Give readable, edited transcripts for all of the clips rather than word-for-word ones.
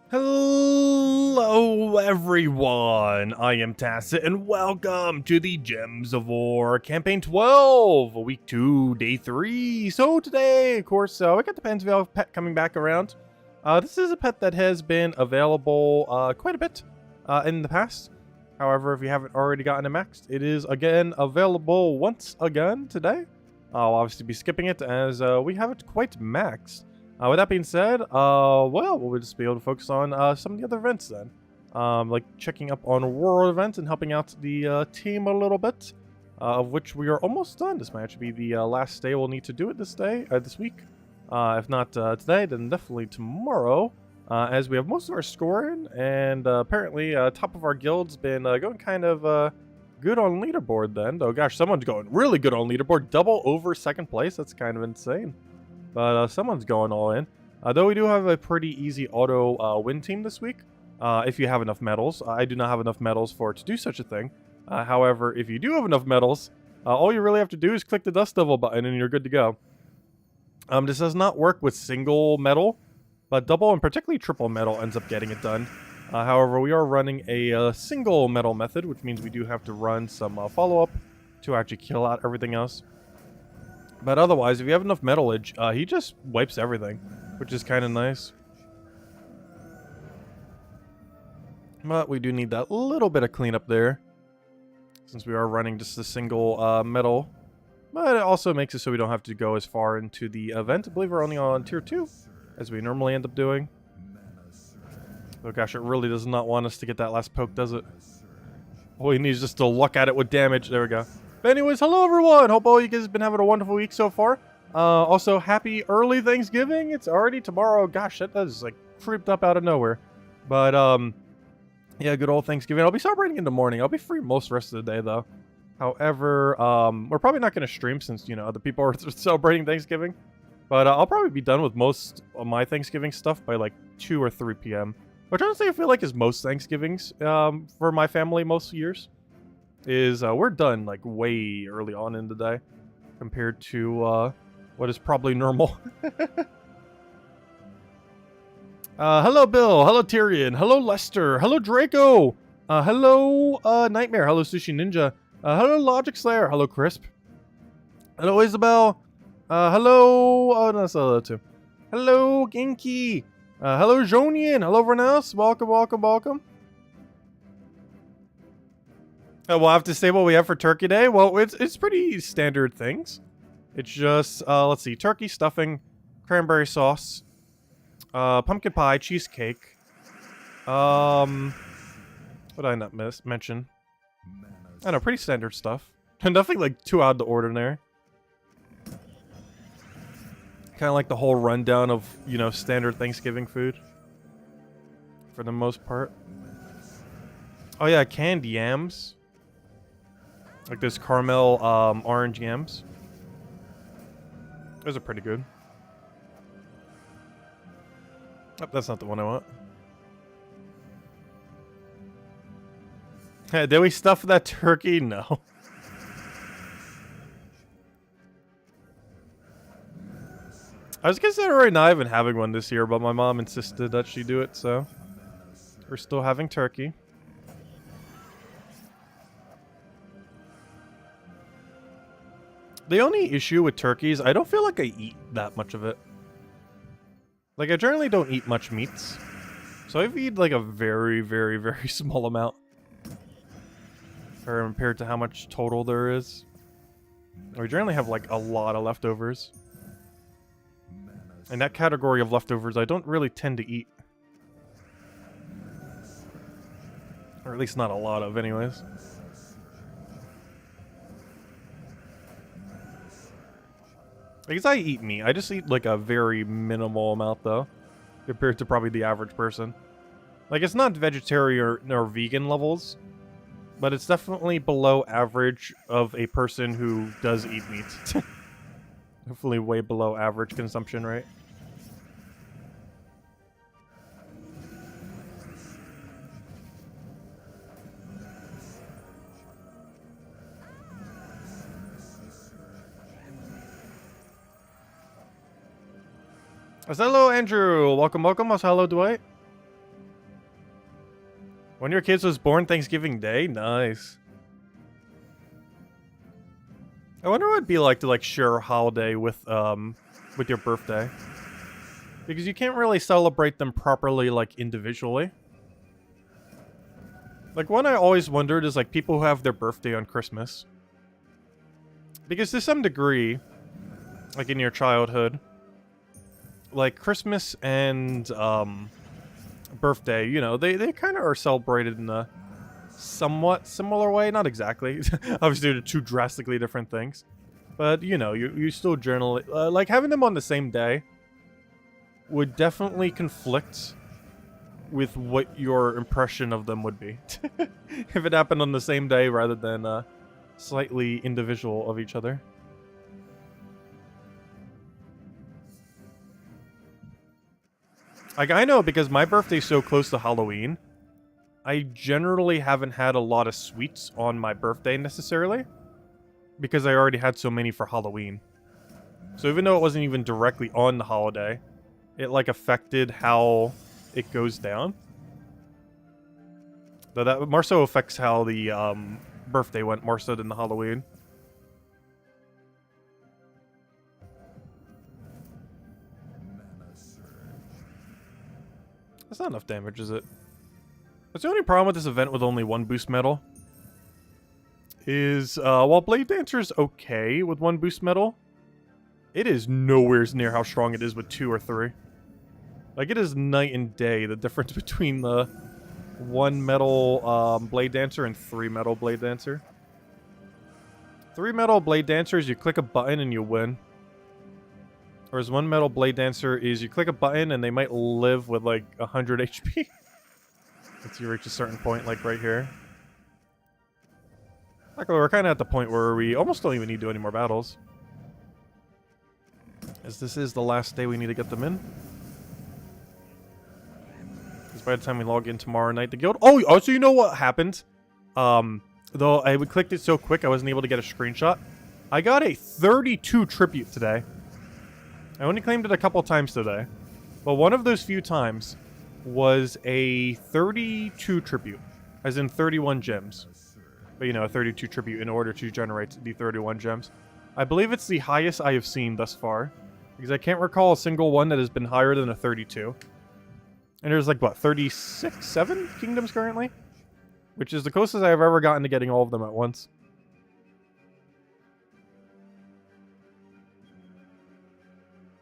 Hello everyone, I am Tacit and welcome to the Gems of War Campaign 12, Week 2, Day 3. So today, of course, we got the Pansville pet coming back around. This is a pet that has been available quite a bit in the past. However, if you haven't already gotten it maxed, it is again available once again today. I'll obviously be skipping it as we have it quite maxed. With that being said, well, we'll just be able to focus on some of the other events then. Like checking up on world events and helping out the team a little bit, of which we are almost done. This might actually be the last day we'll need to do it this week. If not today, then definitely tomorrow, as we have most of our score in, and apparently top of our guild's been going kind of good on leaderboard then. Oh gosh, someone's going really good on leaderboard, double over second place. That's kind of insane. But someone's going all in. Though we do have a pretty easy auto win team this week, if you have enough medals. I do not have enough medals to do such a thing. However, if you do have enough medals, all you really have to do is click the Dust Devil button and you're good to go. This does not work with single medal, but double and particularly triple medal ends up getting it done. However, we are running a single medal method, which means we do have to run some follow-up to actually kill out everything else. But otherwise, if you have enough metalage, he just wipes everything, which is kind of nice. But we do need that little bit of cleanup there, since we are running just a single metal. But it also makes it so we don't have to go as far into the event. I believe we're only on tier 2, as we normally end up doing. Oh gosh, it really does not want us to get that last poke, does it? All he needs is just to luck at it with damage. There we go. But anyways, hello everyone! Hope all you guys have been having a wonderful week so far. Also, happy early Thanksgiving. It's already tomorrow. Gosh, that is like creeped up out of nowhere. But, yeah, good old Thanksgiving. I'll be celebrating in the morning. I'll be free most of the rest of the day, though. However, we're probably not going to stream since, you know, other people are celebrating Thanksgiving. But I'll probably be done with most of my Thanksgiving stuff by like 2 or 3 p.m. Which honestly I feel like is most Thanksgivings for my family most years. Is we're done like way early on in the day compared to what is probably normal. Hello Bill, hello Tyrion, hello Lester, hello Draco, hello Nightmare, hello Sushi Ninja, hello Logic Slayer, hello Crisp, hello Isabel, hello, oh no, that's hello too, hello Genki, hello Jonian, hello everyone else, welcome, welcome, welcome. We'll have to say what we have for Turkey Day. Well, it's pretty standard things. It's just, let's see, turkey stuffing, cranberry sauce, pumpkin pie, cheesecake. What did I not mention? I know, pretty standard stuff. Nothing like too out of the ordinary. Kind of like the whole rundown of, you know, standard Thanksgiving food. For the most part. Oh yeah, canned yams. Like this caramel orange yams. Those are pretty good. Oh, that's not the one I want. Hey, did we stuff that turkey? No. I was considering not even having one this year, but my mom insisted that she do it, so we're still having turkey. The only issue with turkey is I don't feel like I eat that much of it. Like, I generally don't eat much meats. So I've eaten like a very, very, very small amount. Compared to how much total there is. We generally have like a lot of leftovers. And that category of leftovers I don't really tend to eat. Or at least not a lot of anyways. I guess I eat meat. I just eat like a very minimal amount though, compared to probably the average person. Like it's not vegetarian or vegan levels, but it's definitely below average of a person who does eat meat. Definitely way below average consumption rate. Hello, Andrew. Welcome, welcome. Hello, Dwight. One of your kids was born Thanksgiving Day? Nice. I wonder what it'd be like to like share a holiday with your birthday. Because you can't really celebrate them properly like individually. Like one I always wondered is like people who have their birthday on Christmas. Because to some degree, like in your childhood, like Christmas and birthday, you know, they kind of are celebrated in a somewhat similar way. Not exactly. Obviously, they're two drastically different things. But, you know, you still generally... like, having them on the same day would definitely conflict with what your impression of them would be. If it happened on the same day rather than slightly individual of each other. Like, I know because my birthday's so close to Halloween, I generally haven't had a lot of sweets on my birthday necessarily, because I already had so many for Halloween. So even though it wasn't even directly on the holiday, it like affected how it goes down. Though that more so affects how the birthday went more so than the Halloween. That's not enough damage, is it? That's the only problem with this event with only one boost medal. Is, while Blade Dancer's okay with one boost medal, it is nowhere near how strong it is with 2 or 3. Like, it is night and day, the difference between the 1 metal Blade Dancer and 3 metal Blade Dancer. 3 metal Blade Dancers, you click a button and you win. Whereas 1 metal Blade Dancer is you click a button and they might live with like 100 HP. Once you reach a certain point, like right here. Luckily, we're kind of at the point where we almost don't even need to do any more battles. As this is the last day we need to get them in. Because by the time we log in tomorrow night, the guild... Oh, so you know what happened? Though I clicked it so quick, I wasn't able to get a screenshot. I got a 32 tribute today. I only claimed it a couple times today. But one of those few times was a 32 tribute. As in 31 gems. But, you know, a 32 tribute in order to generate the 31 gems. I believe it's the highest I have seen thus far. Because I can't recall a single one that has been higher than a 32. And there's like, what, 36, 7 kingdoms currently? Which is the closest I've ever gotten to getting all of them at once.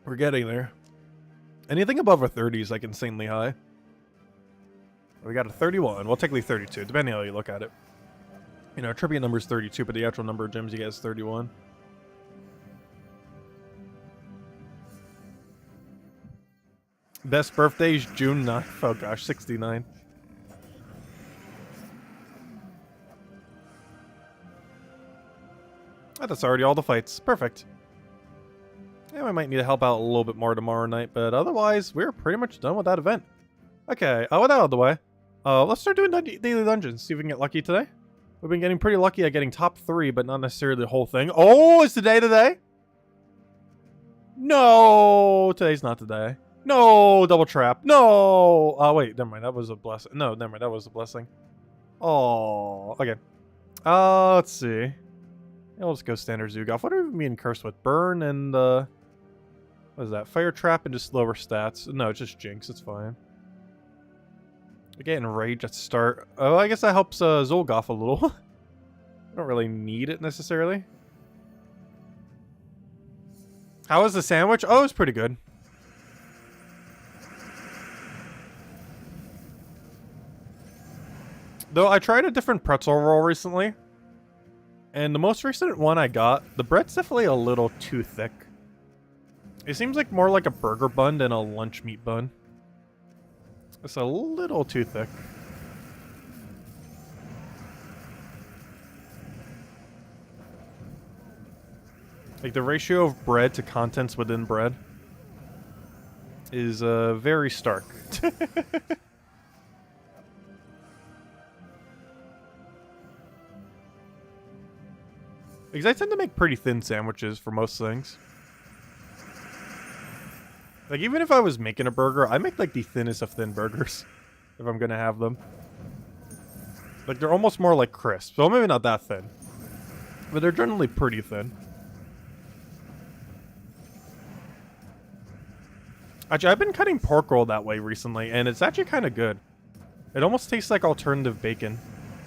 We're getting there. Anything above a 30 is like insanely high. We got a 31. Well, technically 32, depending on how you look at it. You know, tribute number is 32, but the actual number of gems you get is 31. Best birthday is June 9th. Oh gosh, 69. Oh, that's already all the fights. Perfect. Yeah, we might need to help out a little bit more tomorrow night, but otherwise, we're pretty much done with that event. Okay, with that out of the way, let's start doing daily dungeons, see if we can get lucky today. We've been getting pretty lucky at getting top 3, but not necessarily the whole thing. Oh, it's today? No, today's not today. No, double trap. No. Oh, wait, never mind. That was a blessing. No, never mind. That was a blessing. Oh, okay. Let's see. Yeah, we'll just go standard Zugoff. What are we being cursed with? Burn and, what is that? Fire trap and just lower stats. No, it's just Jinx. It's fine. I get enraged at start. Oh, I guess that helps Zolgoth a little. I don't really need it necessarily. How was the sandwich? Oh, it was pretty good. Though I tried a different pretzel roll recently. And the most recent one I got, the bread's definitely a little too thick. It seems like more like a burger bun than a lunch meat bun. It's a little too thick. Like the ratio of bread to contents within bread is very stark. Because I tend to make pretty thin sandwiches for most things. Like, even if I was making a burger, I make, like, the thinnest of thin burgers. If I'm gonna have them. Like, they're almost more like crisp. So maybe not that thin. But they're generally pretty thin. Actually, I've been cutting pork roll that way recently, and it's actually kind of good. It almost tastes like alternative bacon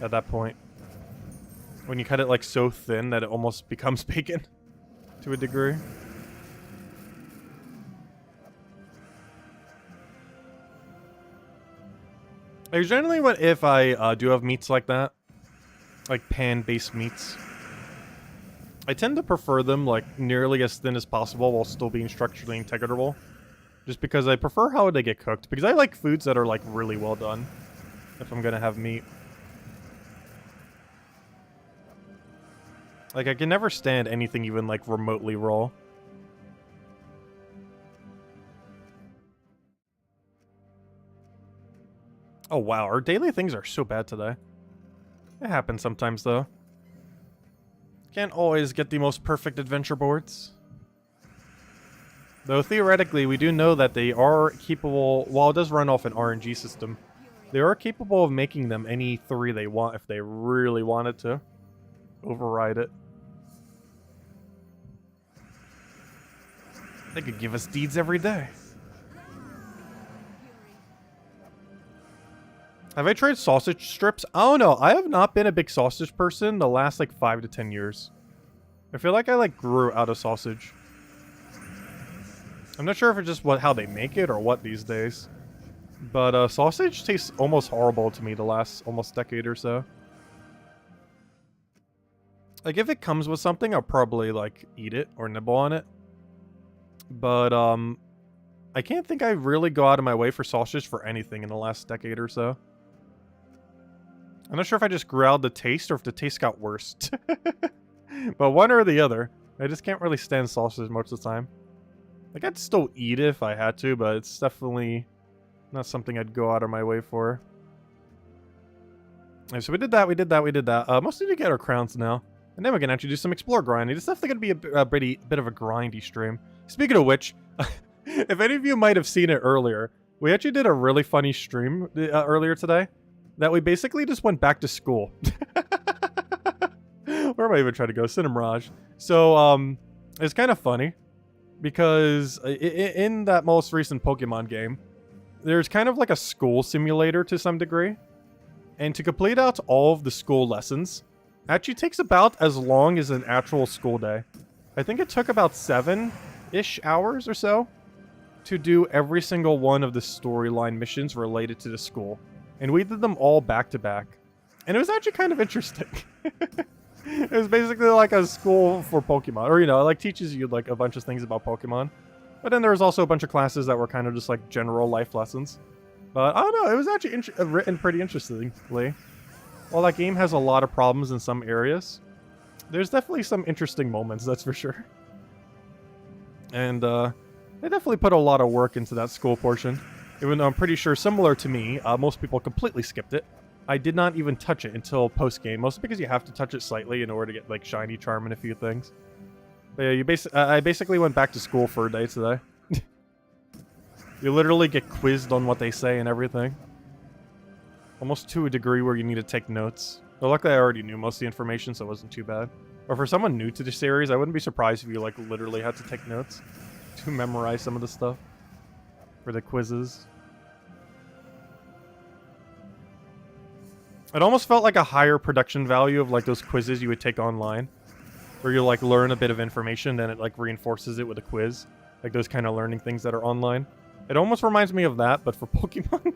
at that point. When you cut it like so thin that it almost becomes bacon to a degree. Like, generally, if I do have meats like that, like pan-based meats, I tend to prefer them like nearly as thin as possible while still being structurally integrable. Just because I prefer how they get cooked. Because I like foods that are like really well done if I'm gonna have meat. Like, I can never stand anything even like remotely raw. Oh wow, our daily things are so bad today. It happens sometimes though. Can't always get the most perfect adventure boards. Though theoretically, we do know that they are capable, while it does run off an RNG system, they are capable of making them any 3 they want if they really wanted to. Override it. They could give us deeds every day. Have I tried sausage strips? I don't know. I have not been a big sausage person the last like 5 to 10 years. I feel like I like grew out of sausage. I'm not sure if it's just how they make it or what these days. But sausage tastes almost horrible to me the last almost decade or so. Like, if it comes with something, I'll probably like eat it or nibble on it. But I can't think I really go out of my way for sausage for anything in the last decade or so. I'm not sure if I just grew out the taste or if the taste got worse. But one or the other. I just can't really stand sausage most of the time. Like, I'd still eat it if I had to, but it's definitely not something I'd go out of my way for. Right, so we did that, we did that, we did that. Mostly to get our crowns now. And then we can actually do some explore grinding. It's definitely going to be a bit of a grindy stream. Speaking of which, if any of you might have seen it earlier, we actually did a really funny stream earlier today. That we basically just went back to school. Where am I even trying to go? Cinemirage. So, it's kind of funny. Because in that most recent Pokemon game, there's kind of like a school simulator to some degree. And to complete out all of the school lessons actually takes about as long as an actual school day. I think it took about 7-ish hours or so to do every single one of the storyline missions related to the school. And we did them all back to back. And it was actually kind of interesting. It was basically like a school for Pokemon. Or, you know, it like teaches you like a bunch of things about Pokemon. But then there was also a bunch of classes that were kind of just like general life lessons. But I don't know, it was actually written pretty interestingly. While that game has a lot of problems in some areas, there's definitely some interesting moments, that's for sure. And they definitely put a lot of work into that school portion. Even though I'm pretty sure, similar to me, most people completely skipped it. I did not even touch it until post-game, mostly because you have to touch it slightly in order to get like shiny charm and a few things. But yeah, I basically went back to school for a day today. You literally get quizzed on what they say and everything. Almost to a degree where you need to take notes. But luckily I already knew most of the information, so it wasn't too bad. Or for someone new to the series, I wouldn't be surprised if you like literally had to take notes to memorize some of the stuff for the quizzes. It almost felt like a higher production value of like those quizzes you would take online, where you like learn a bit of information, then it like reinforces it with a quiz, like those kind of learning things that are online. It almost reminds me of that, but for Pokemon.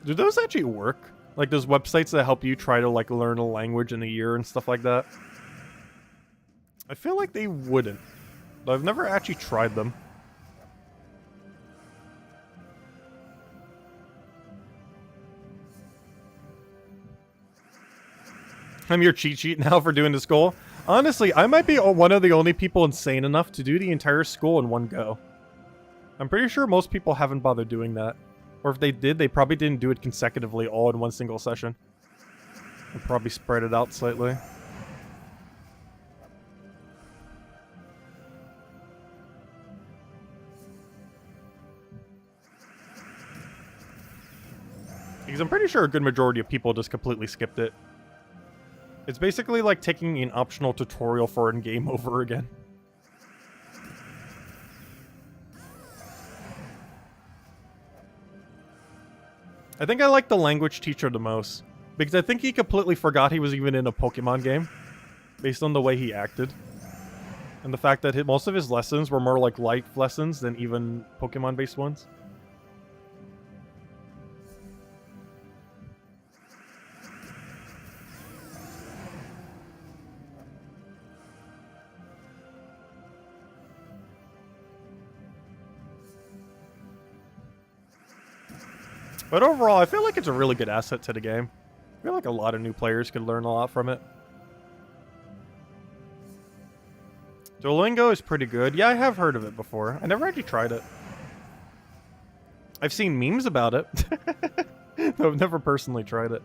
Do those actually work? Like those websites that help you try to like learn a language in a year and stuff like that? I feel like they wouldn't. I've never actually tried them. I'm your cheat sheet now for doing this goal. Honestly, I might be one of the only people insane enough to do the entire school in one go. I'm pretty sure most people haven't bothered doing that. Or if they did, they probably didn't do it consecutively all in one single session. And probably spread it out slightly. Because I'm pretty sure a good majority of people just completely skipped it. It's basically like taking an optional tutorial for a game over again. I think I like the language teacher the most, because I think he completely forgot he was even in a Pokemon game, based on the way he acted. And the fact that most of his lessons were more like life lessons than even Pokemon-based ones. But overall, I feel like it's a really good asset to the game. I feel like a lot of new players could learn a lot from it. Duolingo is pretty good. Yeah, I have heard of it before. I never actually tried it. I've seen memes about it. Though I've never personally tried it.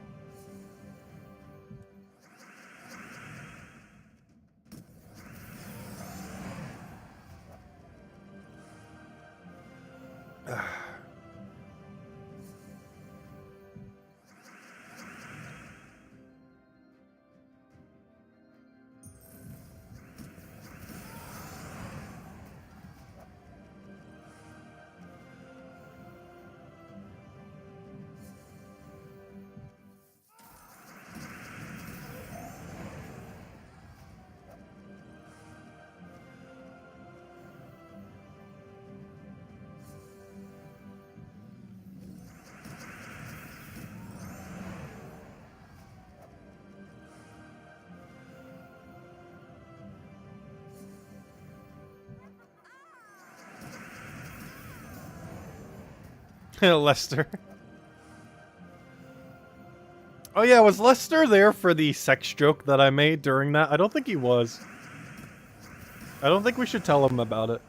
Lester. Oh yeah, was Lester there for the sex joke that I made during that? I don't think he was. I don't think we should tell him about it.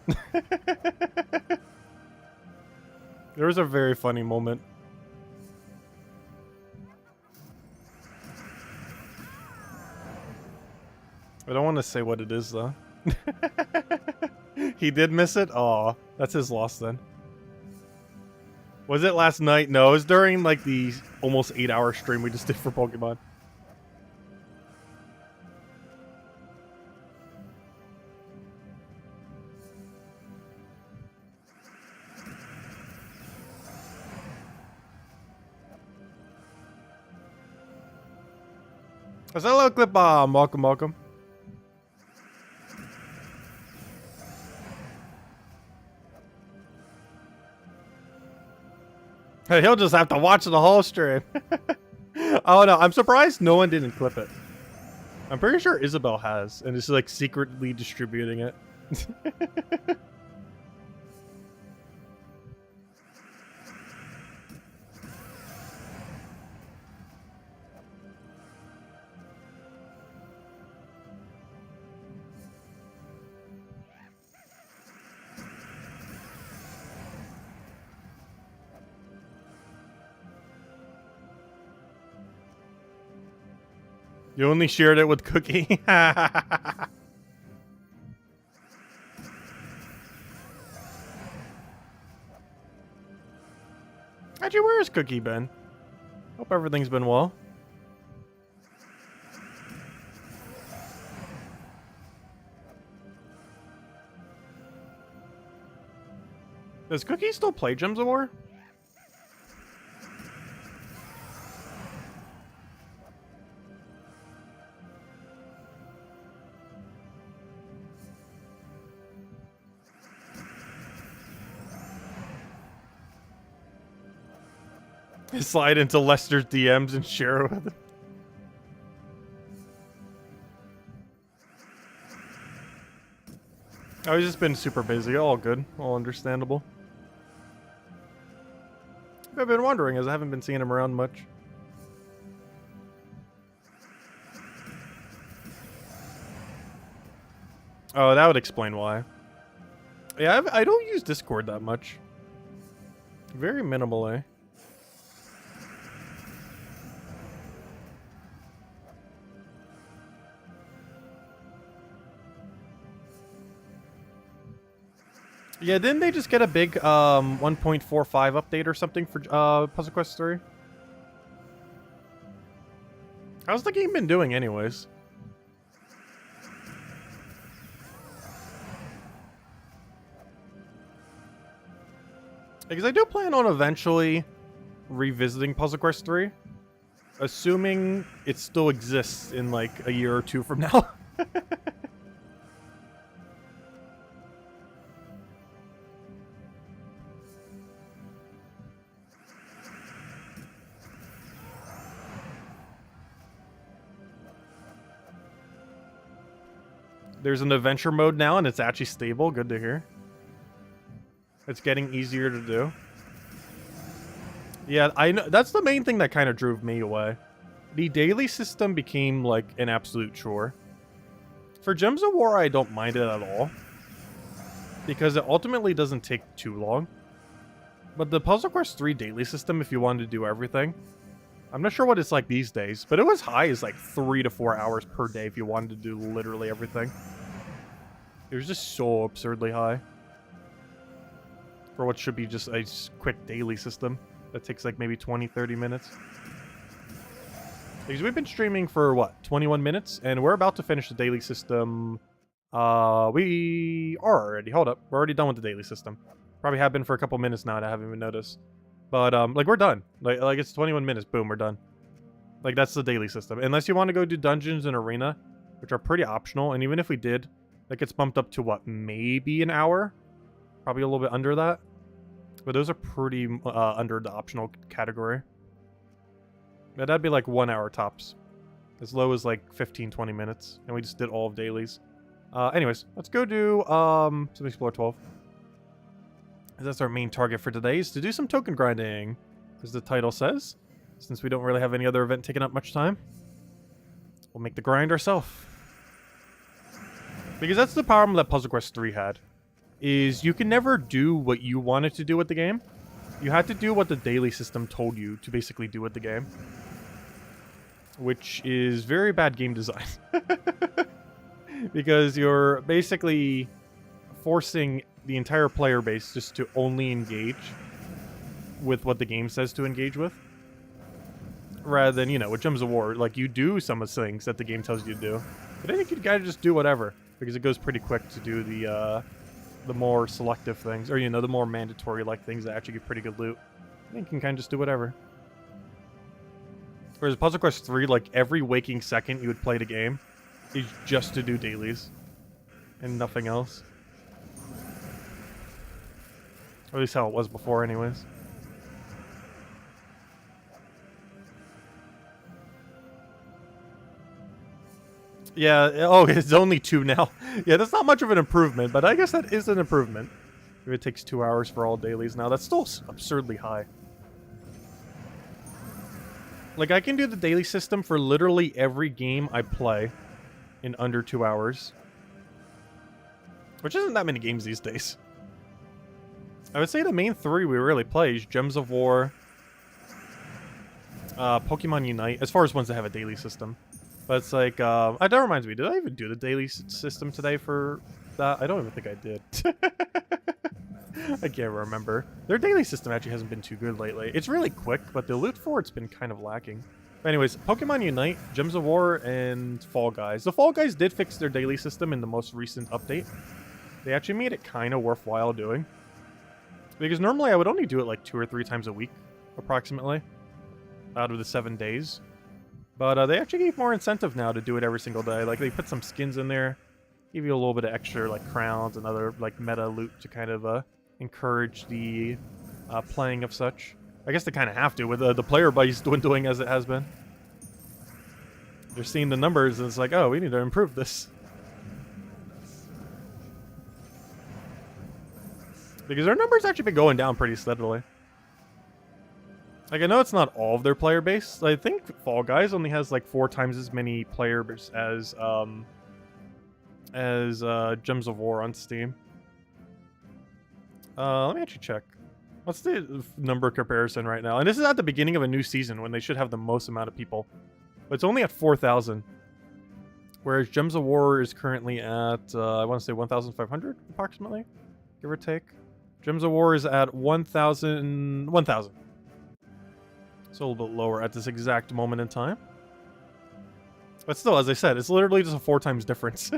There was a very funny moment. I don't want to say what it is though. He did miss it? Aw, that's his loss then. Was it last night? No, it was during like the almost 8-hour stream we just did for Pokemon. Hello, Clip Bomb. Welcome, welcome. Hey, he'll just have to watch the whole stream. Oh no, I'm surprised no one didn't clip it. I'm pretty sure Isabel has, and is like secretly distributing it. You only shared it with Cookie. Actually, where is Cookie been? Hope everything's been well. Does Cookie still play Gems of War? Slide into Lester's DMs and share it with him. Oh, he's just been super busy. All good. All understandable. I've been wondering as I haven't been seeing him around much. Oh, that would explain why. Yeah, I don't use Discord that much. Very minimally. Yeah, didn't they just get a big 1.45 update or something for Puzzle Quest 3? How's the game been doing anyways? Because I do plan on eventually revisiting Puzzle Quest 3. Assuming it still exists in like a year or two from now. There's an adventure mode now, and it's actually stable. Good to hear. It's getting easier to do. Yeah, I know. That's the main thing that kind of drove me away. The daily system became, like, an absolute chore. For Gems of War, I don't mind it at all. Because it ultimately doesn't take too long. But the Puzzle Quest 3 daily system, if you wanted to do everything, I'm not sure what it's like these days, but it was high as like 3 to 4 hours per day if you wanted to do literally everything. It was just so absurdly high. For what should be just a quick daily system that takes like maybe 20-30 minutes. Because we've been streaming for what, 21 minutes, and we're about to finish the daily system. We are already. Hold up, we're already done with the daily system. Probably have been for a couple minutes now, and I haven't even noticed. But like we're done. Like it's 21 minutes. Boom, we're done. Like that's the daily system. Unless you want to go do dungeons and arena, which are pretty optional. And even if we did, that gets bumped up to what, maybe an hour, probably a little bit under that. But those are pretty under the optional category. But that'd be like 1 hour tops, as low as like 15-20 minutes, and we just did all of dailies. Anyways, let's go do some Explore 12. That's our main target for today, is to do some token grinding, as the title says. Since we don't really have any other event taking up much time, we'll make the grind ourselves. Because that's the problem that Puzzle Quest 3 had, is you can never do what you wanted to do with the game. You had to do what the daily system told you to basically do with the game. Which is very bad game design. Because you're basically forcing the entire player base just to only engage with what the game says to engage with. Rather than, you know, with Gems of War, like, you do some of the things that the game tells you to do. But I think you gotta just do whatever, because it goes pretty quick to do the more selective things, or, you know, the more mandatory-like things that actually get pretty good loot. I think you can kind of just do whatever. Whereas Puzzle Quest 3, like, every waking second you would play the game is just to do dailies. And nothing else. Or at least how it was before, anyways. Yeah, oh, it's only 2 now. Yeah, that's not much of an improvement, but I guess that is an improvement. If it takes 2 hours for all dailies now, that's still absurdly high. Like, I can do the daily system for literally every game I play in under 2 hours. Which isn't that many games these days. I would say the main 3 we really play is Gems of War, Pokemon Unite, as far as ones that have a daily system. But it's like, that reminds me, did I even do the daily system today for that? I don't even think I did. I can't remember. Their daily system actually hasn't been too good lately. It's really quick, but the loot for it's been kind of lacking. But anyways, Pokemon Unite, Gems of War, and Fall Guys. The Fall Guys did fix their daily system in the most recent update. They actually made it kind of worthwhile doing. Because normally I would only do it like 2 or 3 times a week, approximately, out of the 7 days. But they actually gave more incentive now to do it every single day. Like, they put some skins in there, give you a little bit of extra, like, crowns and other, like, meta loot to kind of encourage the playing of such. I guess they kind of have to, with the player base dwindling as it has been. They're seeing the numbers, and it's like, oh, we need to improve this. Because their numbers actually been going down pretty steadily. Like, I know it's not all of their player base. I think Fall Guys only has like 4 times as many players as Gems of War on Steam. Let me actually check. What's the number comparison right now? And this is at the beginning of a new season when they should have the most amount of people. But it's only at 4,000. Whereas Gems of War is currently at, I want to say 1,500 approximately, give or take. Gems of War is at 1,000. So a little bit lower at this exact moment in time. But still, as I said, it's literally just a 4 times difference.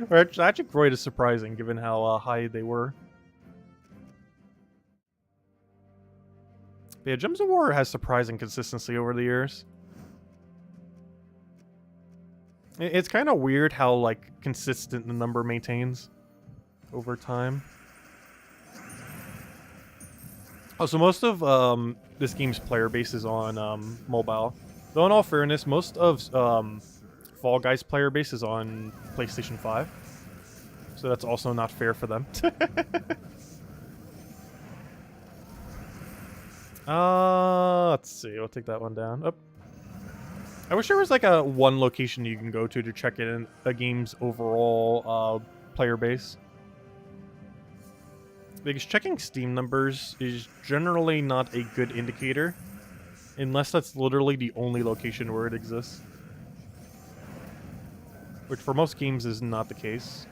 Actually, quite is surprising given how high they were. But yeah, Gems of War has surprising consistency over the years. It's kind of weird how, like, consistent the number maintains over time. Oh, so most of this game's player base is on mobile. Though in all fairness, most of Fall Guys player base is on PlayStation 5. So that's also not fair for them. Let's see. We'll take that one down. Oh. I wish there was like a one location you can go to check in a game's overall player base. Because checking Steam numbers is generally not a good indicator, unless that's literally the only location where it exists. Which for most games is not the case.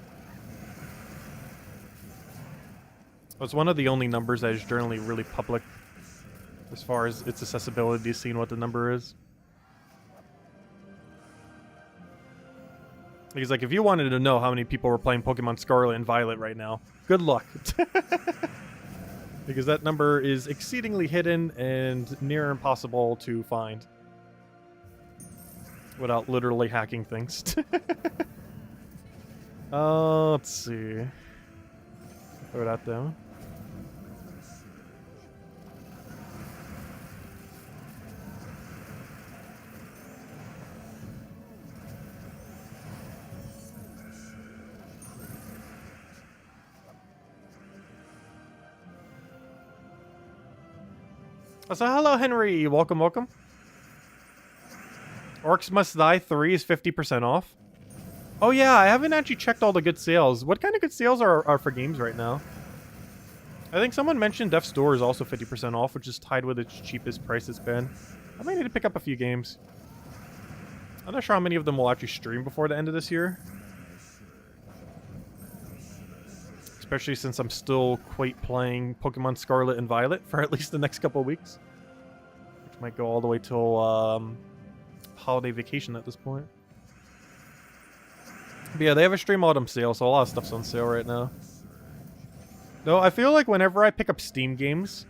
It's one of the only numbers that is generally really public as far as its accessibility to seeing what the number is. Because, like, if you wanted to know how many people were playing Pokemon Scarlet and Violet right now, good luck. Because that number is exceedingly hidden and near impossible to find. Without literally hacking things. Let's see. Throw that down. So hello, Henry. Welcome, welcome. Orcs Must Die 3 is 50% off. Oh yeah, I haven't actually checked all the good sales. What kind of good sales are for games right now? I think someone mentioned Death's Door is also 50% off, which is tied with its cheapest price it's been. I might need to pick up a few games. I'm not sure how many of them will actually stream before the end of this year. Especially since I'm still quite playing Pokemon Scarlet and Violet for at least the next couple of weeks. Which might go all the way till holiday vacation at this point. But yeah, they have a Stream Autumn sale, so a lot of stuff's on sale right now. Though I feel like whenever I pick up Steam games,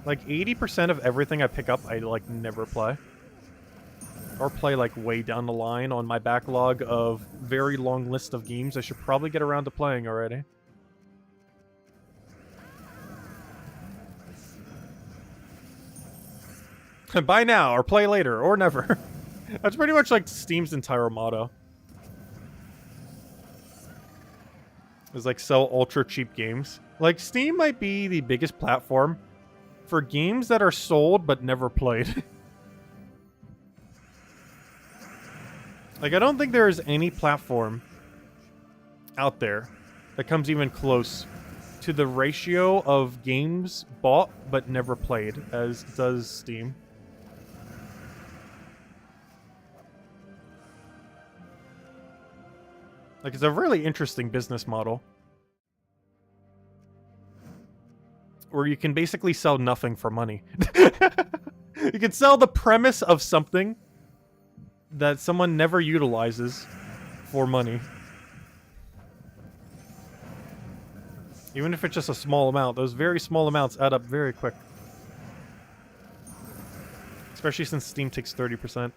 like 80% of everything I pick up, I like never play. Or play like way down the line on my backlog of very long list of games I should probably get around to playing already. Buy now, or play later, or never. That's pretty much like Steam's entire motto. It's like sell ultra cheap games. Like, Steam might be the biggest platform for games that are sold but never played. Like, I don't think there is any platform out there that comes even close to the ratio of games bought but never played as does Steam. Like, it's a really interesting business model. Where you can basically sell nothing for money. You can sell the premise of something that someone never utilizes for money. Even if it's just a small amount, those very small amounts add up very quick. Especially since Steam takes 30%.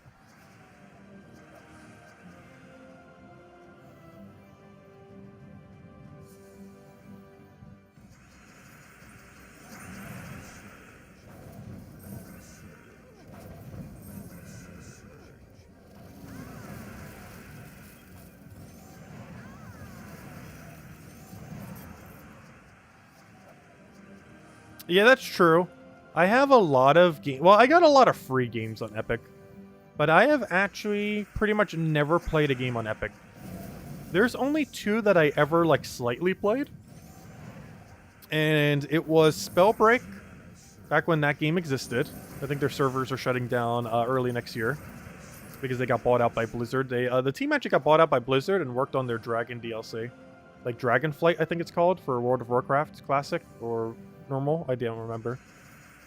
Yeah, that's true. I have a lot of games. Well, I got a lot of free games on Epic. But I have actually pretty much never played a game on Epic. There's only 2 that I ever, like, slightly played. And it was Spellbreak, back when that game existed. I think their servers are shutting down early next year. Because they got bought out by Blizzard. The team actually got bought out by Blizzard and worked on their Dragon DLC. Like Dragonflight, I think it's called, for World of Warcraft Classic, or normal, I don't remember.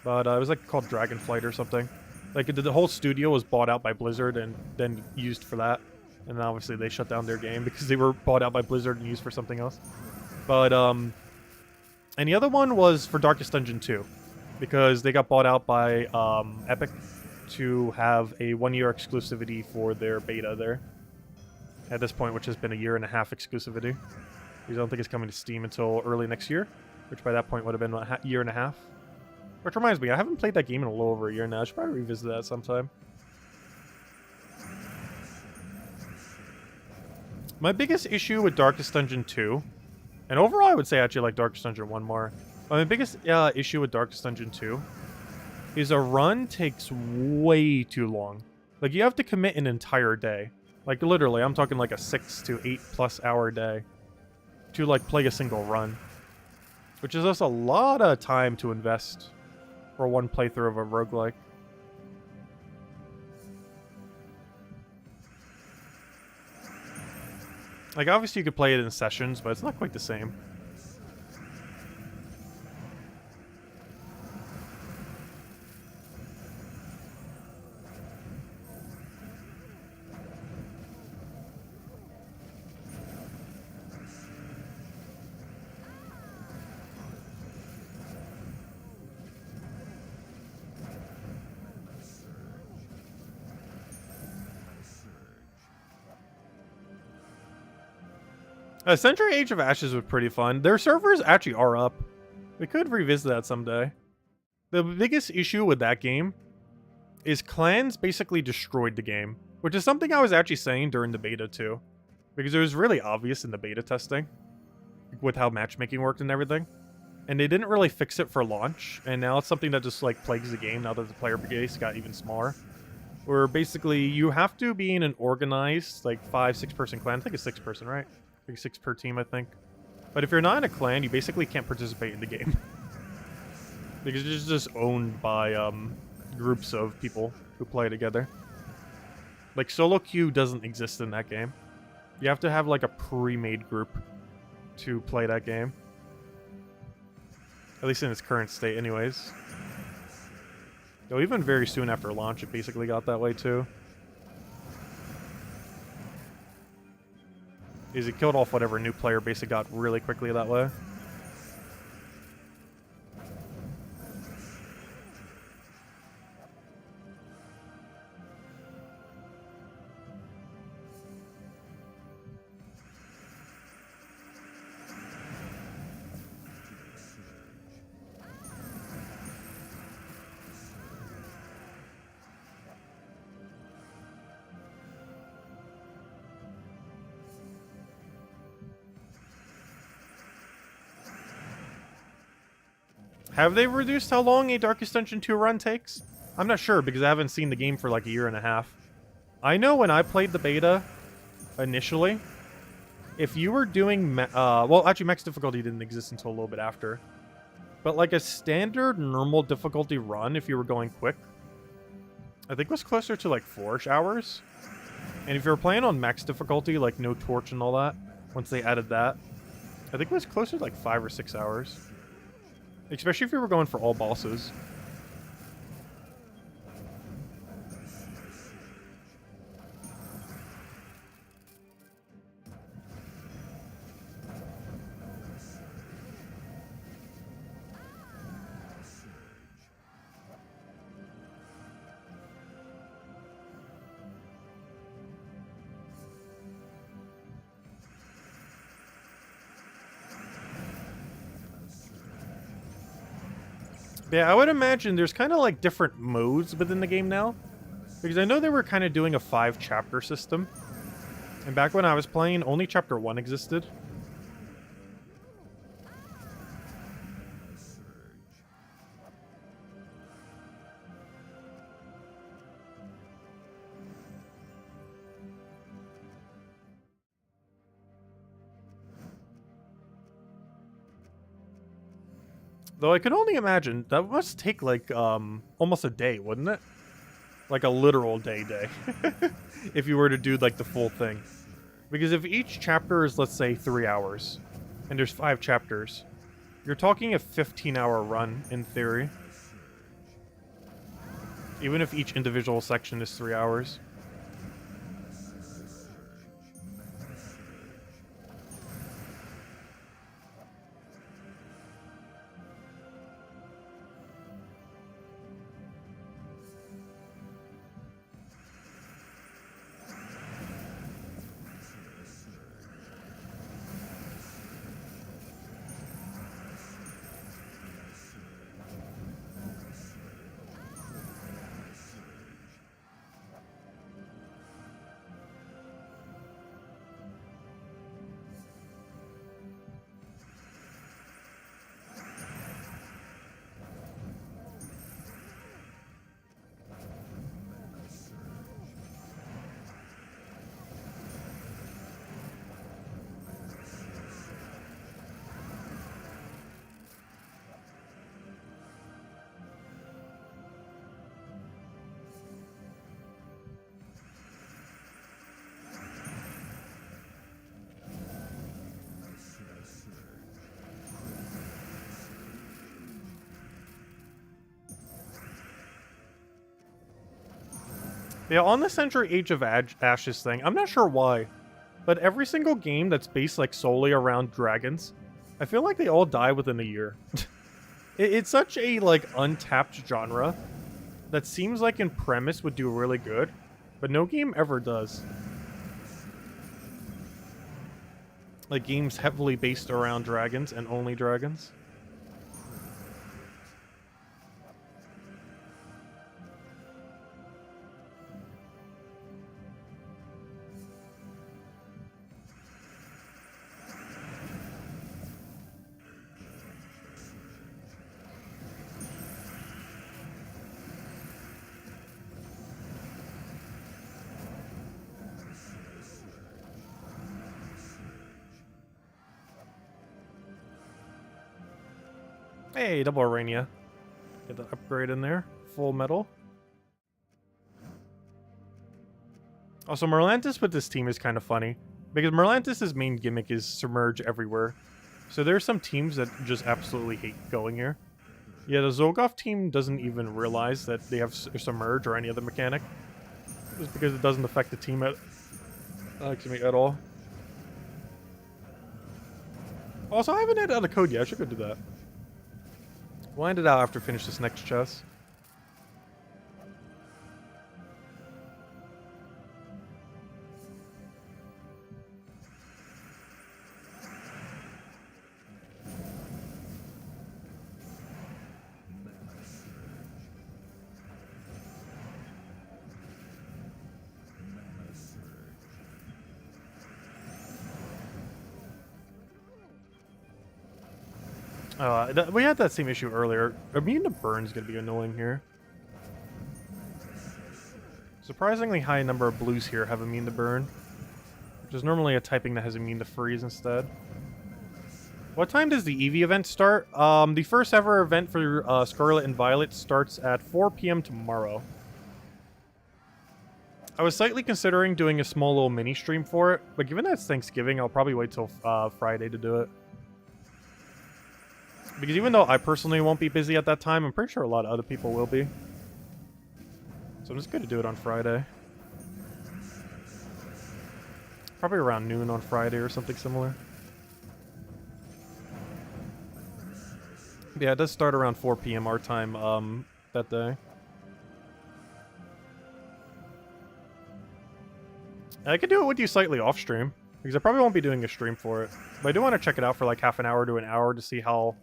But it was like called Dragonflight or something. Like, the whole studio was bought out by Blizzard and then used for that. And then obviously they shut down their game because they were bought out by Blizzard and used for something else. But, and the other one was for Darkest Dungeon 2. Because they got bought out by Epic to have a 1-year exclusivity for their beta there. At this point, which has been a 1.5 exclusivity. Because I don't think it's coming to Steam until early next year. Which by that point would have been a 1.5. Which reminds me, I haven't played that game in a little over a year now. I should probably revisit that sometime. My biggest issue with Darkest Dungeon 2, and overall I would say I actually like Darkest Dungeon 1 more. But my biggest issue with Darkest Dungeon 2 is a run takes way too long. Like, you have to commit an entire day. Like, literally, I'm talking like a 6 to 8+ hour day to, like, play a single run. Which is just a lot of time to invest for one playthrough of a roguelike. Like, obviously you could play it in sessions, but it's not quite the same. Century Age of Ashes was pretty fun. Their servers actually are up. We could revisit that someday. The biggest issue with that game is clans basically destroyed the game, which is something I was actually saying during the beta too, because it was really obvious in the beta testing with how matchmaking worked and everything, and they didn't really fix it for launch, and now it's something that just like plagues the game now that the player base got even smaller, where basically you have to be in an organized like 5-6 person clan. I think it's 6 person, right? 6 per team, I think. But if you're not in a clan, you basically can't participate in the game. Because it's just owned by groups of people who play together. Like, solo queue doesn't exist in that game. You have to have like a pre-made group to play that game. At least in its current state anyways. Though even very soon after launch, it basically got that way too. Is it killed off whatever new player base it got really quickly that way. Have they reduced how long a Darkest Dungeon 2 run takes? I'm not sure because I haven't seen the game for like a 1.5 years. I know when I played the beta initially, if you were doing... well, actually, max difficulty didn't exist until a little bit after. But like a standard normal difficulty run, if you were going quick, I think was closer to like 4-ish hours. And if you were playing on max difficulty, like no torch and all that, once they added that, I think it was closer to like 5 or 6 hours. Especially if you were going for all bosses. Yeah, I would imagine there's kind of like different modes within the game now. Because I know they were kind of doing a 5-chapter system. And back when I was playing, only chapter 1 existed. Though I could only imagine, that must take like, almost a day, wouldn't it? Like a literal day. If you were to do like the full thing. Because if each chapter is, let's say, 3 hours, and there's 5 chapters, you're talking a 15-hour run, in theory. Even if each individual section is 3 hours. Yeah, on the Century Age of Ashes thing, I'm not sure why, but every single game that's based like solely around dragons, I feel like they all die within a year. It's such a like untapped genre that seems like in premise would do really good, but no game ever does. Like games heavily based around dragons and only dragons. Hey, double Arania. Get the upgrade in there. Full metal. Also, Merlantis with this team is kind of funny, because Merlantis' main gimmick is submerge everywhere. So there's some teams that just absolutely hate going here. Yeah, the Zolgoth team doesn't even realize that they have submerge or any other mechanic. Just because it doesn't affect the team at all. Also, I haven't had out a code yet. I should go do that. We'll end it out after finish this next chest. We had that same issue earlier. Immune to burn's gonna be annoying here. Surprisingly high number of blues here have immune to burn, which is normally a typing that has immune to freeze instead. What time does the Eevee event start? The first ever event for Scarlet and Violet starts at 4 p.m. tomorrow. I was slightly considering doing a small little mini stream for it, but given that it's Thanksgiving, I'll probably wait till Friday to do it. Because even though I personally won't be busy at that time, I'm pretty sure a lot of other people will be. So I'm just going to do it on Friday. Probably around noon on Friday or something similar. Yeah, it does start around 4 p.m. our time that day. I could do it with you slightly off stream, because I probably won't be doing a stream for it. But I do want to check it out for like half an hour to an hour to see how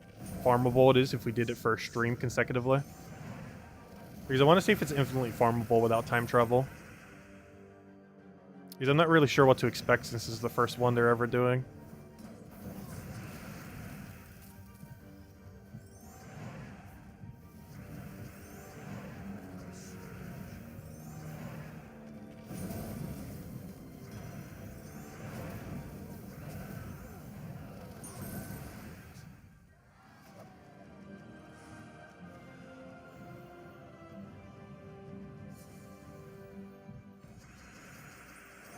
farmable it is if we did it for a stream consecutively. Because I want to see if it's infinitely farmable without time travel. Because I'm not really sure what to expect since this is the first one they're ever doing.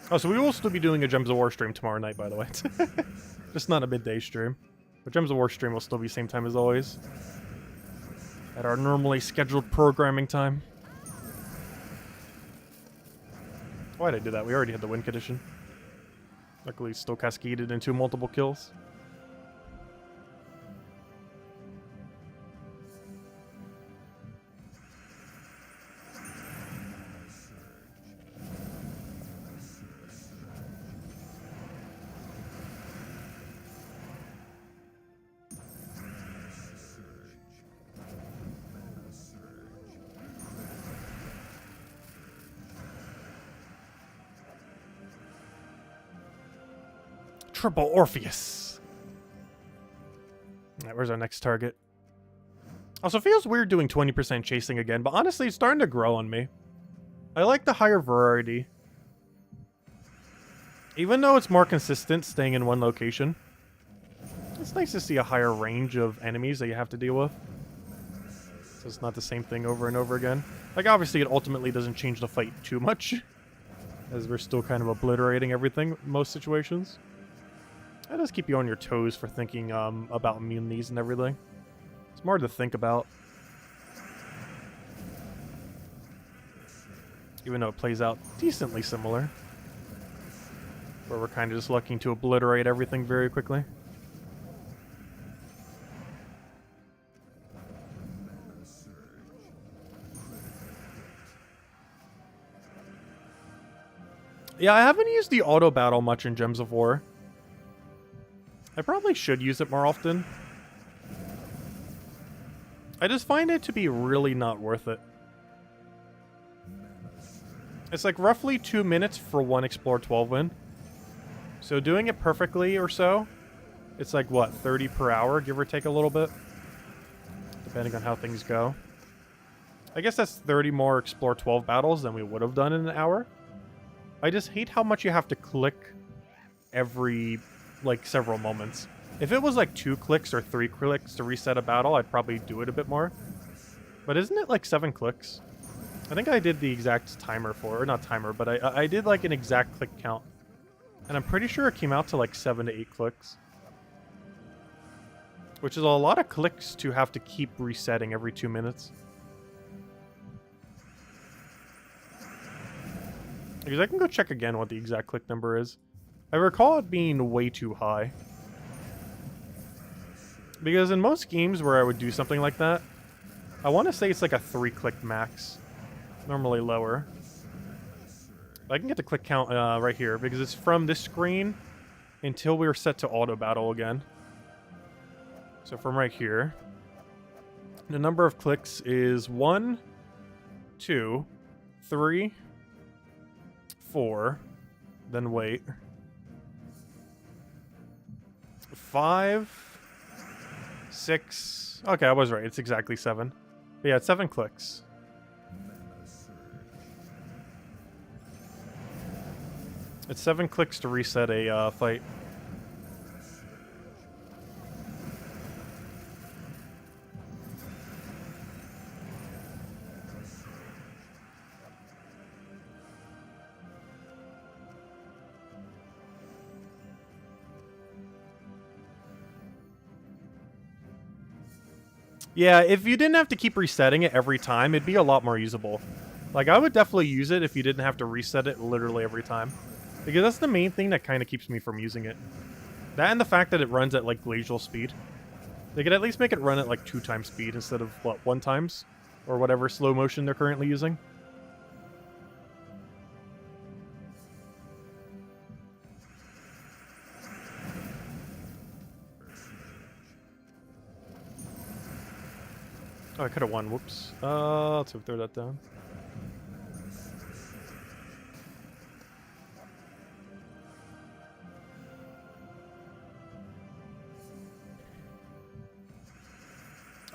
Oh, so we will still be doing a Gems of War stream tomorrow night, by the way. Just not a midday stream. But Gems of War stream will still be same time as always. At our normally scheduled programming time. Why'd I do that? We already had the win condition. Luckily, it's still cascaded into multiple kills. Triple Orpheus. Alright, where's our next target? Also, it feels weird doing 20% chasing again, but honestly, it's starting to grow on me. I like the higher variety. Even though it's more consistent staying in one location, it's nice to see a higher range of enemies that you have to deal with. So it's not the same thing over and over again. Like, obviously, it ultimately doesn't change the fight too much, as we're still kind of obliterating everything in most situations. That does keep you on your toes for thinking about immunities and everything. It's more to think about. Even though it plays out decently similar. Where we're kind of just looking to obliterate everything very quickly. Yeah, I haven't used the auto battle much in Gems of War. I probably should use it more often. I just find it to be really not worth it. It's like roughly 2 minutes for one Explore 12 win. So doing it perfectly or so, it's like, what, 30 per hour, give or take a little bit? Depending on how things go. I guess that's 30 more Explore 12 battles than we would have done in an hour. I just hate how much you have to click every, like, several moments. If it was like 2 clicks or 3 clicks to reset a battle, I'd probably do it a bit more. But isn't it like 7 clicks? I think I did the exact timer for, or not timer, but I did like an exact click count. And I'm pretty sure it came out to like 7 to 8 clicks. Which is a lot of clicks to have to keep resetting every 2 minutes. Because I can go check again what the exact click number is. I recall it being way too high. Because in most games where I would do something like that, I want to say it's like a 3-click max. Normally lower. I can get the click count right here, because it's from this screen until we are set to auto battle again. So from right here, the number of clicks is 1, 2, 3, 4, then wait, 5, 6. Okay, I was right. It's exactly 7. But yeah, it's 7 clicks. It's 7 clicks to reset a fight. Yeah, if you didn't have to keep resetting it every time, it'd be a lot more usable. Like, I would definitely use it if you didn't have to reset it literally every time. Because that's the main thing that kind of keeps me from using it. That and the fact that it runs at, like, glacial speed. They could at least make it run at, like, 2 times speed instead of, what, 1 times? Or whatever slow motion they're currently using. Oh, I could have won. Whoops. Let's throw that down.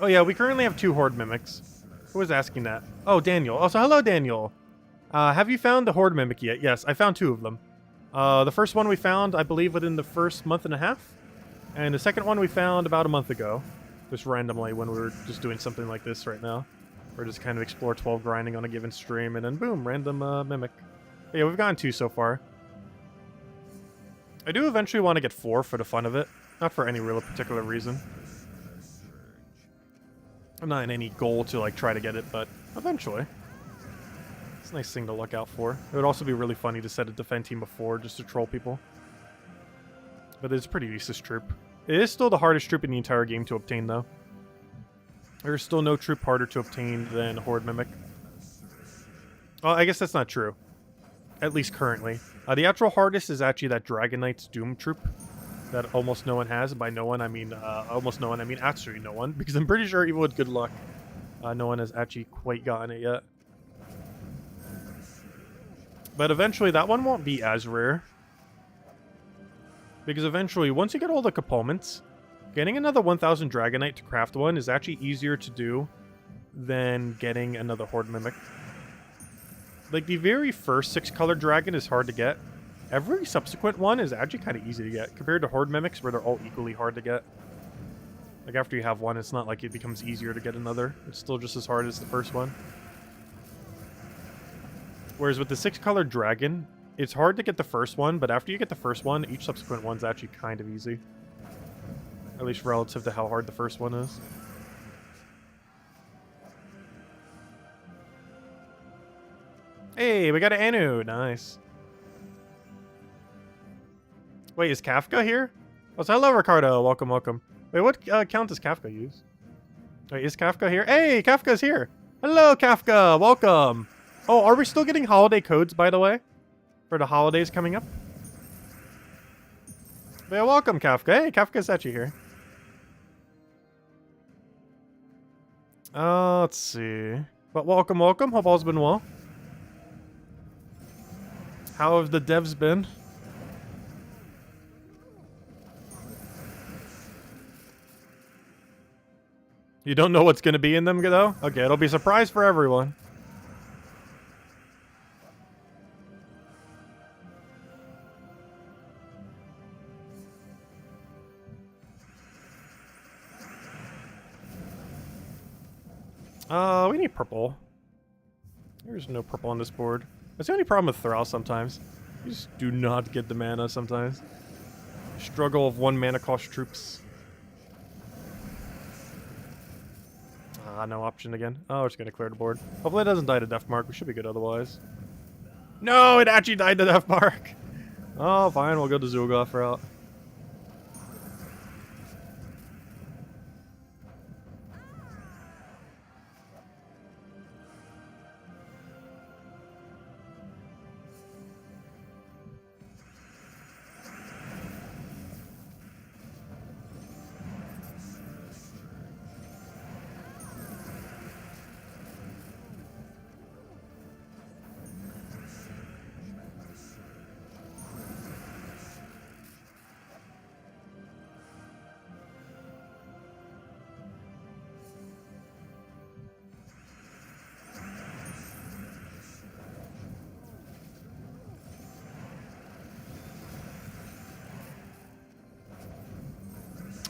Oh yeah, we currently have 2 Horde Mimics. Who was asking that? Oh, Daniel. Also, hello, Daniel. Have you found the Horde Mimic yet? Yes, I found 2 of them. The first one we found, I believe, within the first month and a half. And the second one we found about a month ago. Just randomly when we were just doing something like this right now. We're just kind of Explore 12 grinding on a given stream, and then boom, random Mimic. But yeah, we've gotten 2 so far. I do eventually want to get 4 for the fun of it. Not for any real particular reason. I'm not in any goal to, like, try to get it, but eventually. a nice thing to look out for. It would also be really funny to set a defend team of 4 just to troll people. But it's a pretty useless troop. It is still the hardest troop in the entire game to obtain, though. There's still no troop harder to obtain than Horde Mimic. Well, I guess that's not true. At least currently. The actual hardest is actually that Dragon Knight's Doom troop that almost no one has. And by no one, I mean almost no one. I mean actually no one. Because I'm pretty sure even with good luck, no one has actually quite gotten it yet. But eventually that one won't be as rare. Because eventually, once you get all the components, getting another 1000 Dragonite to craft one is actually easier to do than getting another Horde Mimic. Like, the very first 6-color dragon is hard to get. Every subsequent one is actually kind of easy to get, compared to Horde Mimics, where they're all equally hard to get. Like, after you have one, it's not like it becomes easier to get another. It's still just as hard as the first one. Whereas with the 6-color dragon, it's hard to get the first one, but after you get the first one, each subsequent one's actually kind of easy. At least relative to how hard the first one is. Hey, we got an Anu. Nice. Wait, is Kafka here? Oh, so hello, Ricardo. Welcome, welcome. Wait, what account does Kafka use? Wait, is Kafka here? Hey, Kafka's here. Hello, Kafka. Welcome. Oh, are we still getting holiday codes, by the way? For the holidays coming up? Yeah, welcome, Kafka. Hey, Kafka's actually here. Let's see. But welcome, welcome. Hope all's been well. How have the devs been? You don't know what's going to be in them, though? Okay, it'll be a surprise for everyone. We need purple. There's no purple on this board. That's the only problem with Thrall sometimes. You just do not get the mana sometimes. Struggle of 1 mana cost troops. No option again. Oh, we're just gonna clear the board. Hopefully it doesn't die to Death Mark. We should be good otherwise. No, it actually died to Death Mark. Oh, fine. We'll go to Zulgoth route.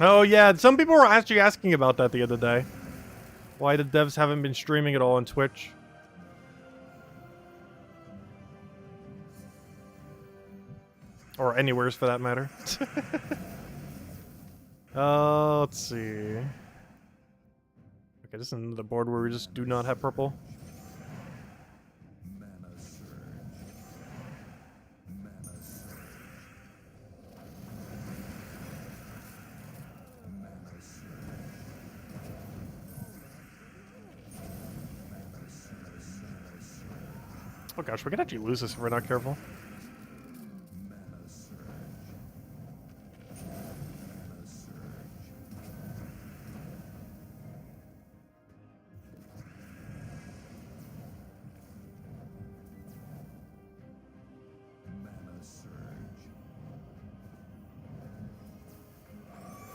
Oh yeah, some people were actually asking about that the other day. Why the devs haven't been streaming at all on Twitch. Or anywheres for that matter. Let's see. Okay, this is another board where we just do not have purple. Oh gosh, we could actually lose this if we're not careful.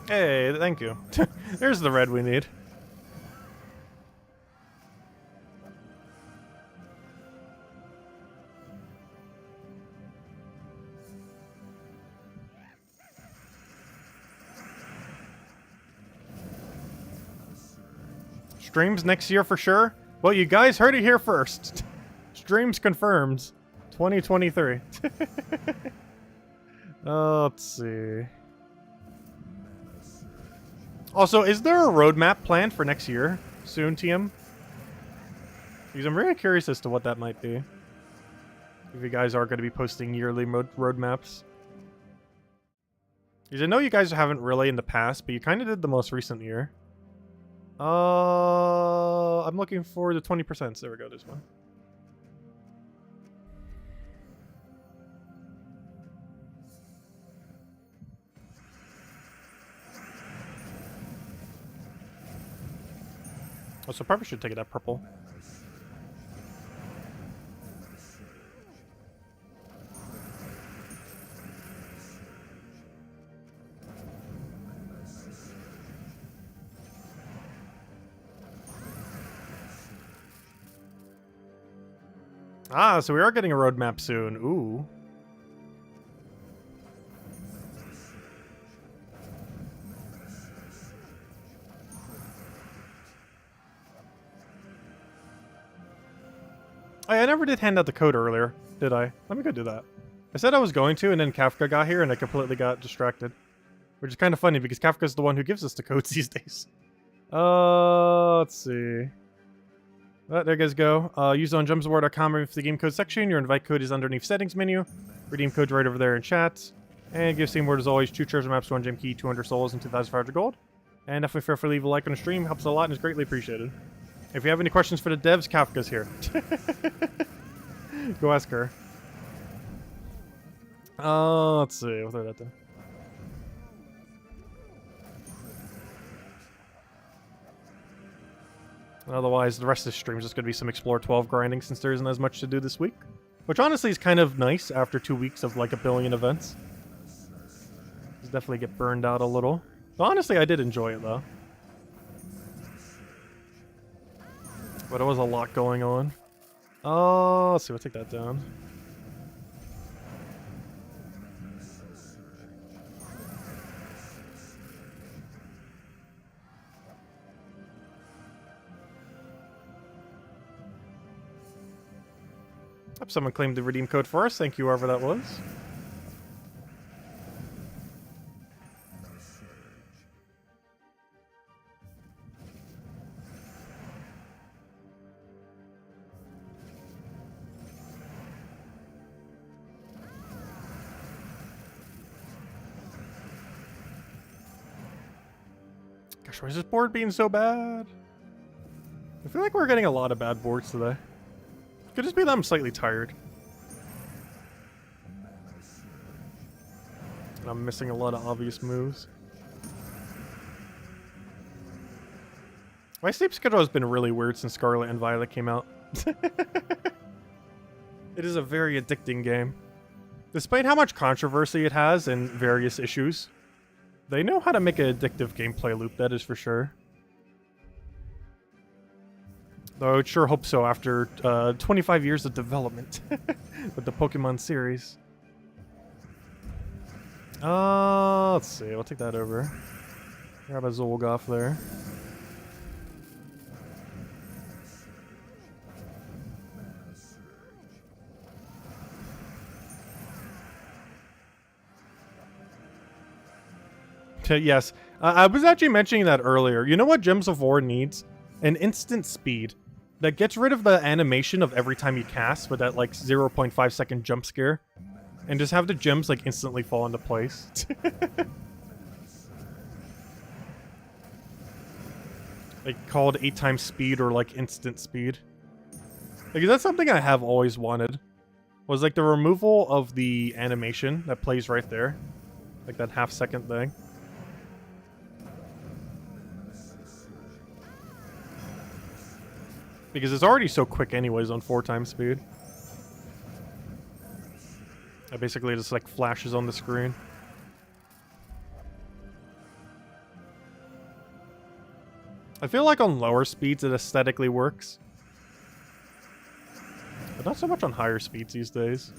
Hey, thank you. There's the red we need. Streams next year for sure? Well, you guys heard it here first. Streams confirmed. 2023. Let's see. Also, is there a roadmap planned for next year? Soon, TM? Because I'm very curious as to what that might be. If you guys are going to be posting yearly roadmaps. Because I know you guys haven't really in the past, but you kind of did the most recent year. I'm looking for the 20%. There we go, this one. Oh, so probably should take it that purple. Ah, so we are getting a roadmap soon. Ooh. Oh, I never did hand out the code earlier, did I? Let me go do that. I said I was going to, and then Kafka got here, and I completely got distracted. Which is kind of funny, because Kafka's the one who gives us the codes these days. Let's see. There you guys go. Use it on gemsawar.com or for the game code section. Your invite code is underneath settings menu. Redeem code's right over there in chat. And give Steam word as always, 2 treasure maps, 1 gem key, 200 souls, and 2,500 gold. And definitely feel free to leave a like on the stream. Helps a lot and is greatly appreciated. If you have any questions for the devs, Kafka's here. Go ask her. Let's see. We'll throw that there. Otherwise, the rest of the stream is just going to be some Explore 12 grinding since there isn't as much to do this week. Which honestly is kind of nice after 2 weeks of like a billion events. Just definitely get burned out a little. But honestly, I did enjoy it though. But it was a lot going on. Let's see, we'll take that down. Hope someone claimed the redeem code for us. Thank you, whoever that was. Gosh, why is this board being so bad? I feel like we're getting a lot of bad boards today. Could just be that I'm slightly tired. And I'm missing a lot of obvious moves. My sleep schedule has been really weird since Scarlet and Violet came out. It is a very addicting game. Despite how much controversy it has and various issues, they know how to make an addictive gameplay loop, that is for sure. Though I would sure hope so after 25 years of development with the Pokemon series. Let's see. We'll take that over. Grab a Zolgoth there. Yes, I was actually mentioning that earlier. You know what Gems of War needs? An instant speed that gets rid of the animation of every time you cast with that like 0.5 second jump scare, and just have the gems like instantly fall into place. Like called 8 times speed or like instant speed. Like that's something I have always wanted. Was like the removal of the animation that plays right there, like that half-second thing. Because it's already so quick anyways on 4 times speed. It basically just like flashes on the screen. I feel like on lower speeds it aesthetically works. But not so much on higher speeds these days.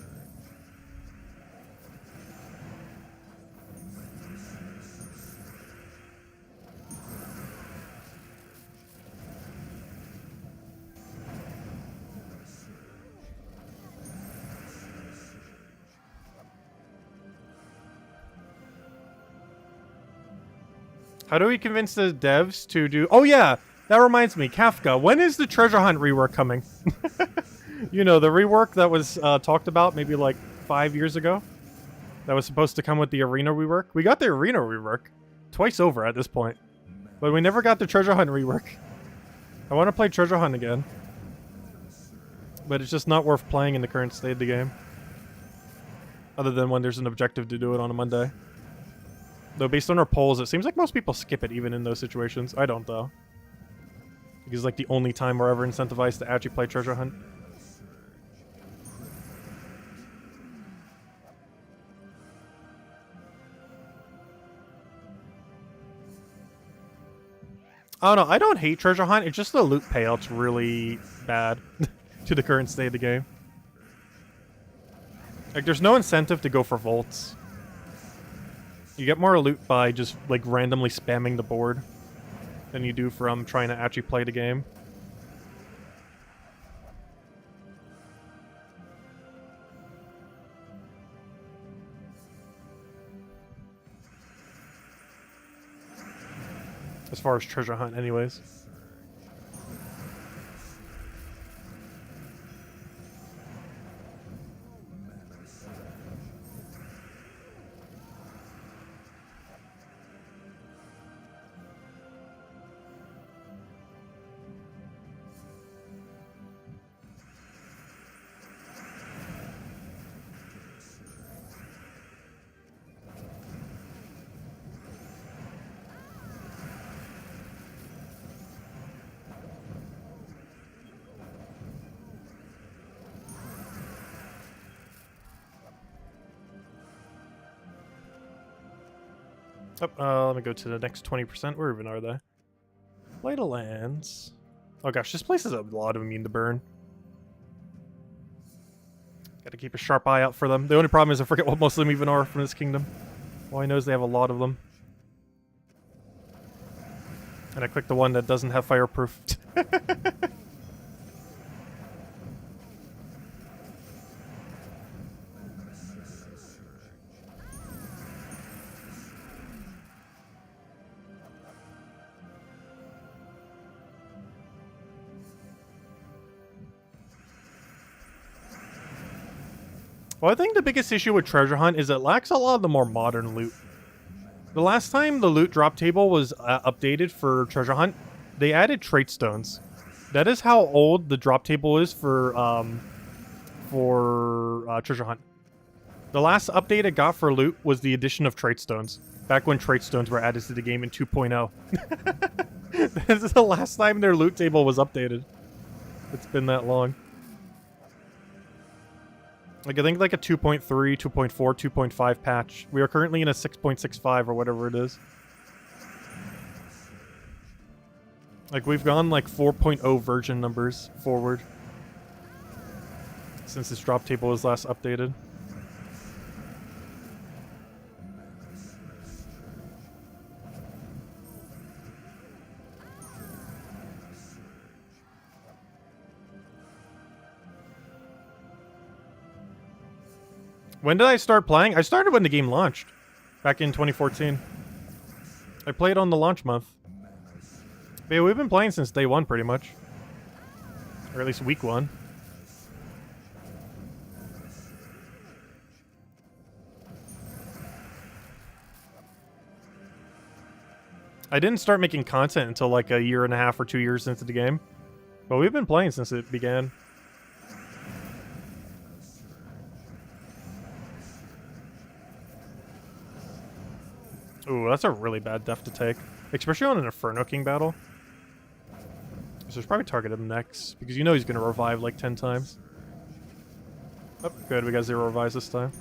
How do we convince the devs to do... Oh yeah, that reminds me, Kafka, when is the treasure hunt rework coming? You know, the rework that was talked about maybe like 5 years ago. That was supposed to come with the arena rework. We got the arena rework twice over at this point. But we never got the treasure hunt rework. I want to play treasure hunt again. But it's just not worth playing in the current state of the game. Other than when there's an objective to do it on a Monday. Though based on our polls, it seems like most people skip it even in those situations. I don't though. Because it's like the only time we're ever incentivized to actually play treasure hunt. I don't know, I don't hate treasure hunt, it's just the loot payout's really bad to the current state of the game. Like, there's no incentive to go for vaults. You get more loot by just, like, randomly spamming the board than you do from trying to actually play the game. As far as treasure hunt, anyways. Oh, let me go to the next 20%. Where even are they? Light of Lands. Oh gosh, this place has a lot of immune to burn. Gotta keep a sharp eye out for them. The only problem is I forget what most of them even are from this kingdom. All I know is they have a lot of them. And I clicked the one that doesn't have fireproof. Well, I think the biggest issue with Treasure Hunt is it lacks a lot of the more modern loot. The last time the loot drop table was updated for Treasure Hunt, they added trait stones. That is how old the drop table is for Treasure Hunt. The last update it got for loot was the addition of trait stones, back when trait stones were added to the game in 2.0. This is the last time their loot table was updated. It's been that long. Like, I think like a 2.3, 2.4, 2.5 patch. We are currently in a 6.65 or whatever it is. Like, we've gone like 4.0 version numbers forward since this drop table was last updated. When did I start playing? I started when the game launched, back in 2014. I played on the launch month. But yeah, we've been playing since day one, pretty much. Or at least week one. I didn't start making content until like a year and a half or 2 years into the game. But we've been playing since it began. Ooh, that's a really bad death to take. Especially on an Inferno King battle. So it's probably target him next, because you know he's going to revive like 10 times. Oh, good, we got 0 revives this time.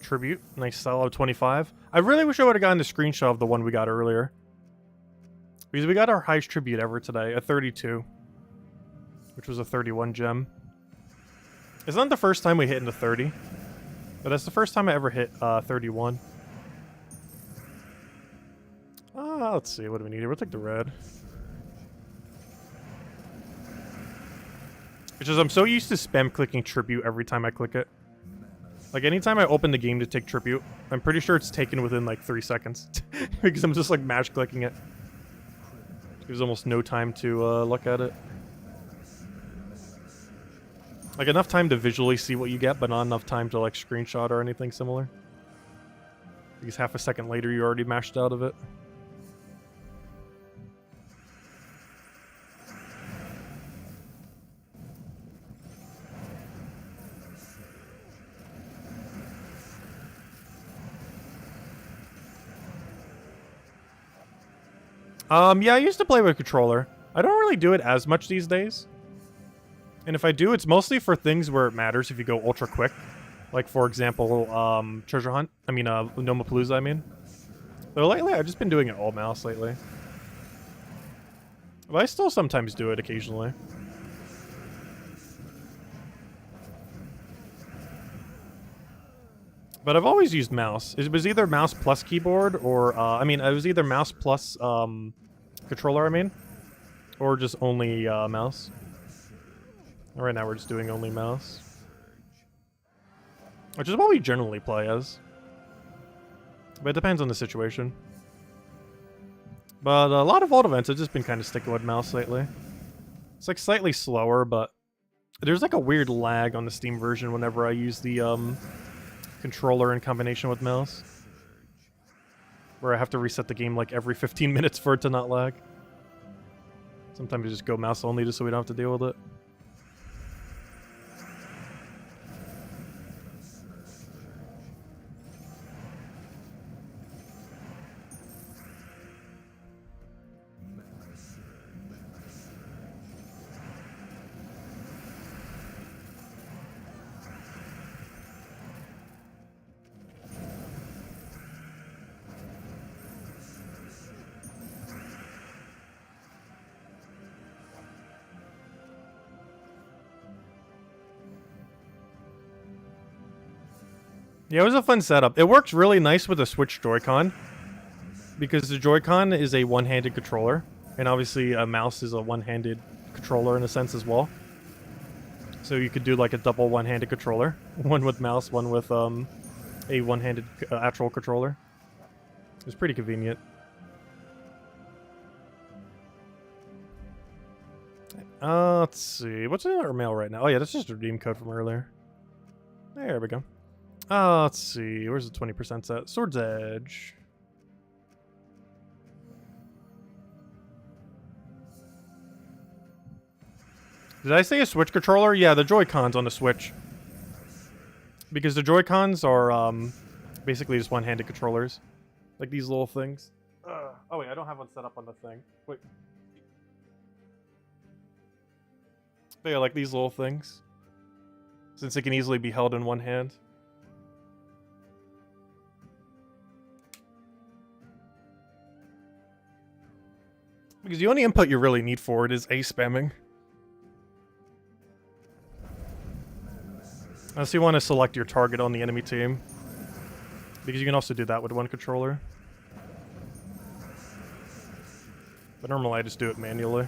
Tribute. Nice solo 25. I really wish I would have gotten the screenshot of the one we got earlier. Because we got our highest tribute ever today, a 32. Which was a 31 gem. It's not the first time we hit into 30. But that's the first time I ever hit 31. Let's see, what do we need here? We'll take the red. It's just I'm so used to spam clicking tribute every time I click it. Like, anytime I open the game to take tribute, I'm pretty sure it's taken within, like, 3 seconds. Because I'm just, like, mash clicking it. There's almost no time to look at it. Like, enough time to visually see what you get, but not enough time to, like, screenshot or anything similar. Because half a second later, you already mashed out of it. Yeah, I used to play with a controller. I don't really do it as much these days. And if I do, it's mostly for things where it matters if you go ultra quick. Like, for example, Treasure Hunt. I mean, Nomapalooza, I mean. Though lately, I've just been doing it all mouse lately. But I still sometimes do it occasionally. But I've always used mouse. It was either mouse plus keyboard or, I mean, it was either mouse plus, controller, I mean. Or just only, mouse. Right now we're just doing only mouse. Which is what we generally play as. But it depends on the situation. But a lot of Vault events, I've just been kind of sticking with mouse lately. It's like slightly slower, but there's like a weird lag on the Steam version whenever I use the, controller in combination with mouse. Where I have to reset the game like every 15 minutes for it to not lag. Sometimes I just go mouse only just so we don't have to deal with it. Yeah, it was a fun setup. It works really nice with the Switch Joy-Con. Because the Joy-Con is a one-handed controller. And obviously a mouse is a one-handed controller in a sense as well. So you could do like a double one-handed controller. One with mouse, one with a one-handed actual controller. It was pretty convenient. Let's see. What's in our mail right now? Oh yeah, that's just a redeem code from earlier. There we go. Let's see. Where's the 20% set? Sword's Edge. Did I say a Switch controller? Yeah, the Joy-Cons on the Switch. Because the Joy-Cons are basically just one-handed controllers. Like these little things. Oh wait, I don't have one set up on the thing. Wait. But yeah, like these little things. Since it can easily be held in one hand. Because the only input you really need for it is A spamming. Unless you want to select your target on the enemy team. Because you can also do that with one controller. But normally I just do it manually.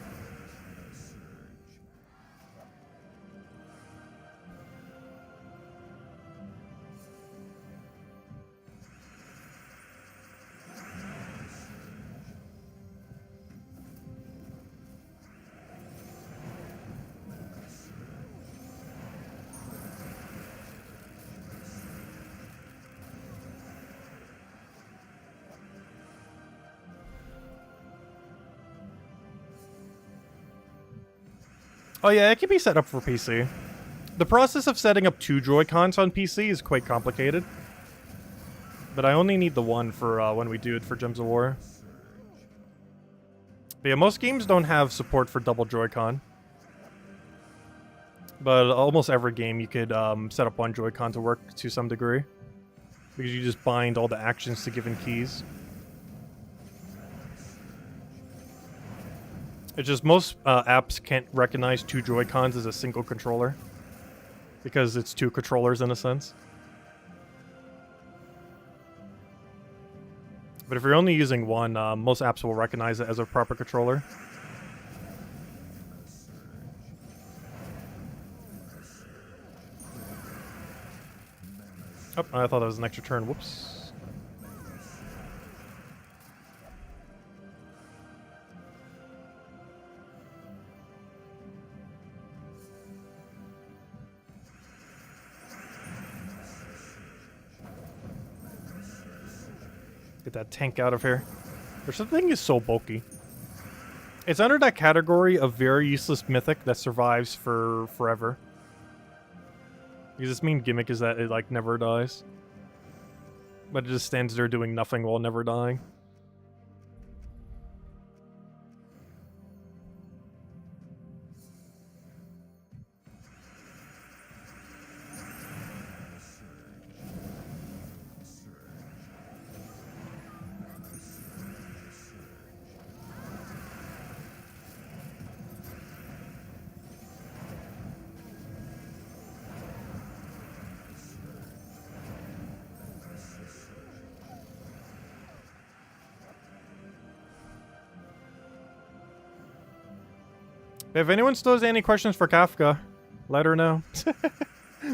Oh yeah, it can be set up for PC. The process of setting up 2 Joy-Cons on PC is quite complicated. But I only need the one for when we do it for Gems of War. But yeah, most games don't have support for double Joy-Con. But almost every game you could set up one Joy-Con to work to some degree. because you just bind all the actions to given keys. It's just most apps can't recognize 2 Joy-Cons as a single controller, because it's 2 controllers in a sense. But if you're only using one, most apps will recognize it as a proper controller. Oh, I thought that was an extra turn. Whoops. Get that tank out of here. Which the thing is so bulky. It's under that category of very useless mythic that survives for forever. Because its main gimmick is that it, like, never dies. But it just stands there doing nothing while never dying. If anyone still has any questions for Kafka, let her know.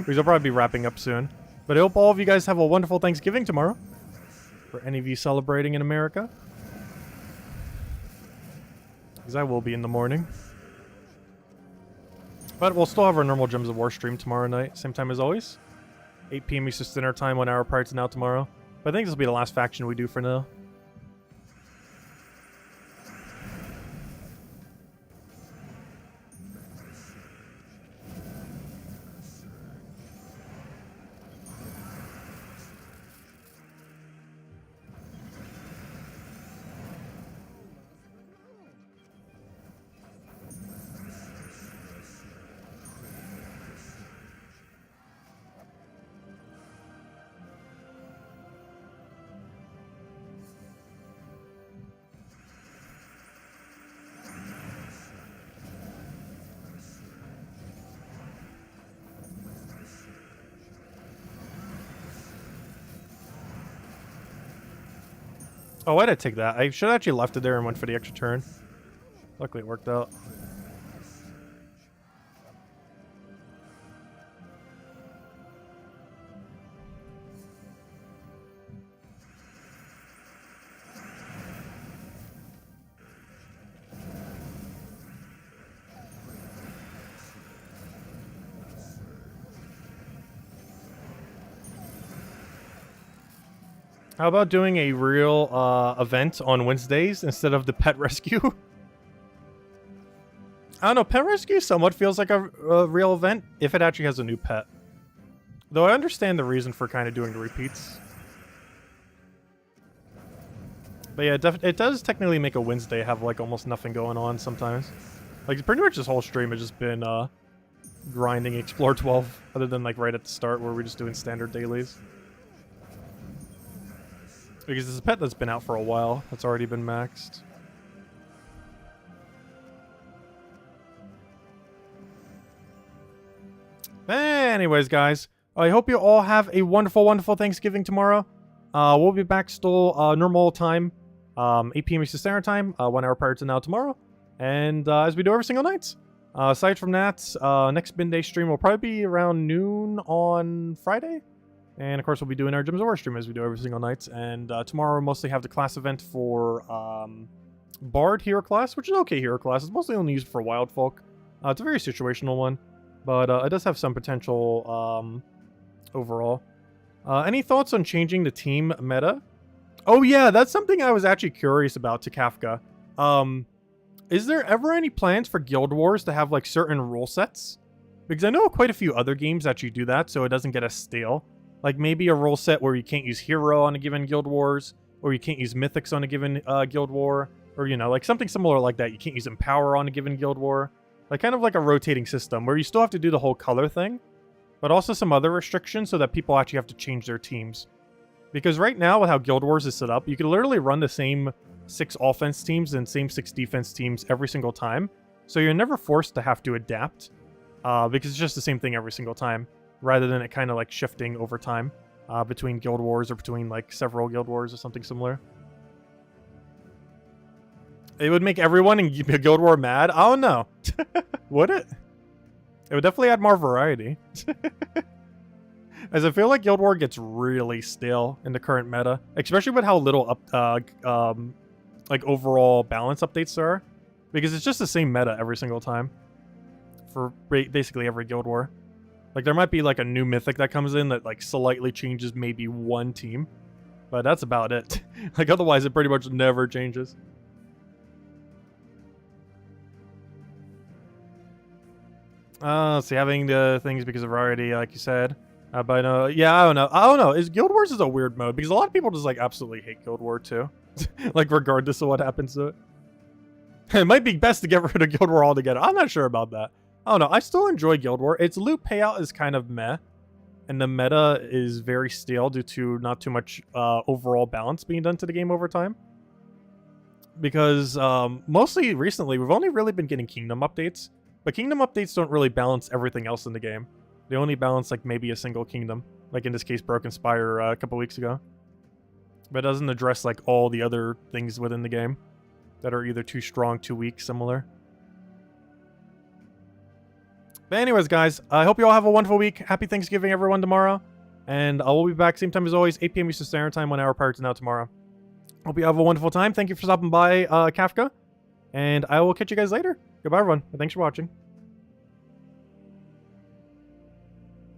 We'll probably be wrapping up soon. But I hope all of you guys have a wonderful Thanksgiving tomorrow. For any of you celebrating in America. Because I will be in the morning. But we'll still have our normal Gems of War stream tomorrow night. Same time as always. 8 p.m. Eastern Standard Time, 1 hour prior to now tomorrow. But I think this will be the last faction we do for now. Oh, why did I take that? I should have actually left it there and went for the extra turn. Luckily it worked out. How about doing a real event on Wednesdays instead of the pet rescue? I don't know, pet rescue somewhat feels like a real event if it actually has a new pet. Though I understand the reason for kind of doing the repeats. But yeah, it does technically make a Wednesday have like almost nothing going on sometimes. Like pretty much this whole stream has just been grinding Explore 12, other than like right at the start where we're just doing standard dailies. Because it's a pet that's been out for a while. That's already been maxed. Anyways, guys. I hope you all have a wonderful, wonderful Thanksgiving tomorrow. We'll be back still normal time. 8 p.m. Eastern Standard Time. 1 hour prior to now tomorrow. And as we do every single night. Aside from that, next bin day stream will probably be around noon on Friday. And of course, we'll be doing our Gems of War stream as we do every single night. And tomorrow, we'll mostly have the class event for Bard Hero class, which is okay hero class. It's mostly only used for Wild Folk. It's a very situational one, but it does have some potential overall. Any thoughts on changing the team meta? Oh yeah, that's something I was actually curious about to Kafka. Is there ever any plans for Guild Wars to have like certain rule sets? Because I know quite a few other games actually do that, so it doesn't get as stale. Like maybe a rule set where you can't use Hero on a given Guild Wars, or you can't use Mythics on a given Guild War, or you know, like something similar like that. You can't use Empower on a given Guild War. Like kind of like a rotating system where you still have to do the whole color thing, but also some other restrictions so that people actually have to change their teams. Because right now, with how Guild Wars is set up, you can literally run the same 6 offense teams and same 6 defense teams every single time. So you're never forced to have to adapt, because it's just the same thing every single time, rather than it kind of like shifting over time between Guild Wars or between like several Guild Wars or something similar. It would make everyone in Guild War mad? I don't know. Would it? It would definitely add more variety. As I feel like Guild War gets really stale in the current meta, especially with how little like overall balance updates there are, because it's just the same meta every single time for basically every Guild War. Like there might be like a new mythic that comes in that like slightly changes maybe one team, but that's about it. Like otherwise it pretty much never changes. See, having the things because of variety, like you said. But yeah, I don't know. Guild Wars is a weird mode because a lot of people just like absolutely hate Guild War too. Like regardless of what happens to it. It might be best to get rid of Guild War altogether. I'm not sure about that. I don't know. I still enjoy Guild War. Its loot payout is kind of meh. And the meta is very stale due to not too much overall balance being done to the game over time. Because mostly recently, we've only really been getting kingdom updates. But kingdom updates don't really balance everything else in the game. They only balance like maybe a single kingdom. Like in this case, Broken Spire a couple weeks ago. But it doesn't address like all the other things within the game that are either too strong, too weak, similar. But anyways, guys, I hope you all have a wonderful week. Happy Thanksgiving, everyone, tomorrow. And I will be back same time as always, 8 p.m. Eastern Standard Time, 1 hour prior to now tomorrow. Hope you have a wonderful time. Thank you for stopping by, Kafka. And I will catch you guys later. Goodbye, everyone. Thanks for watching.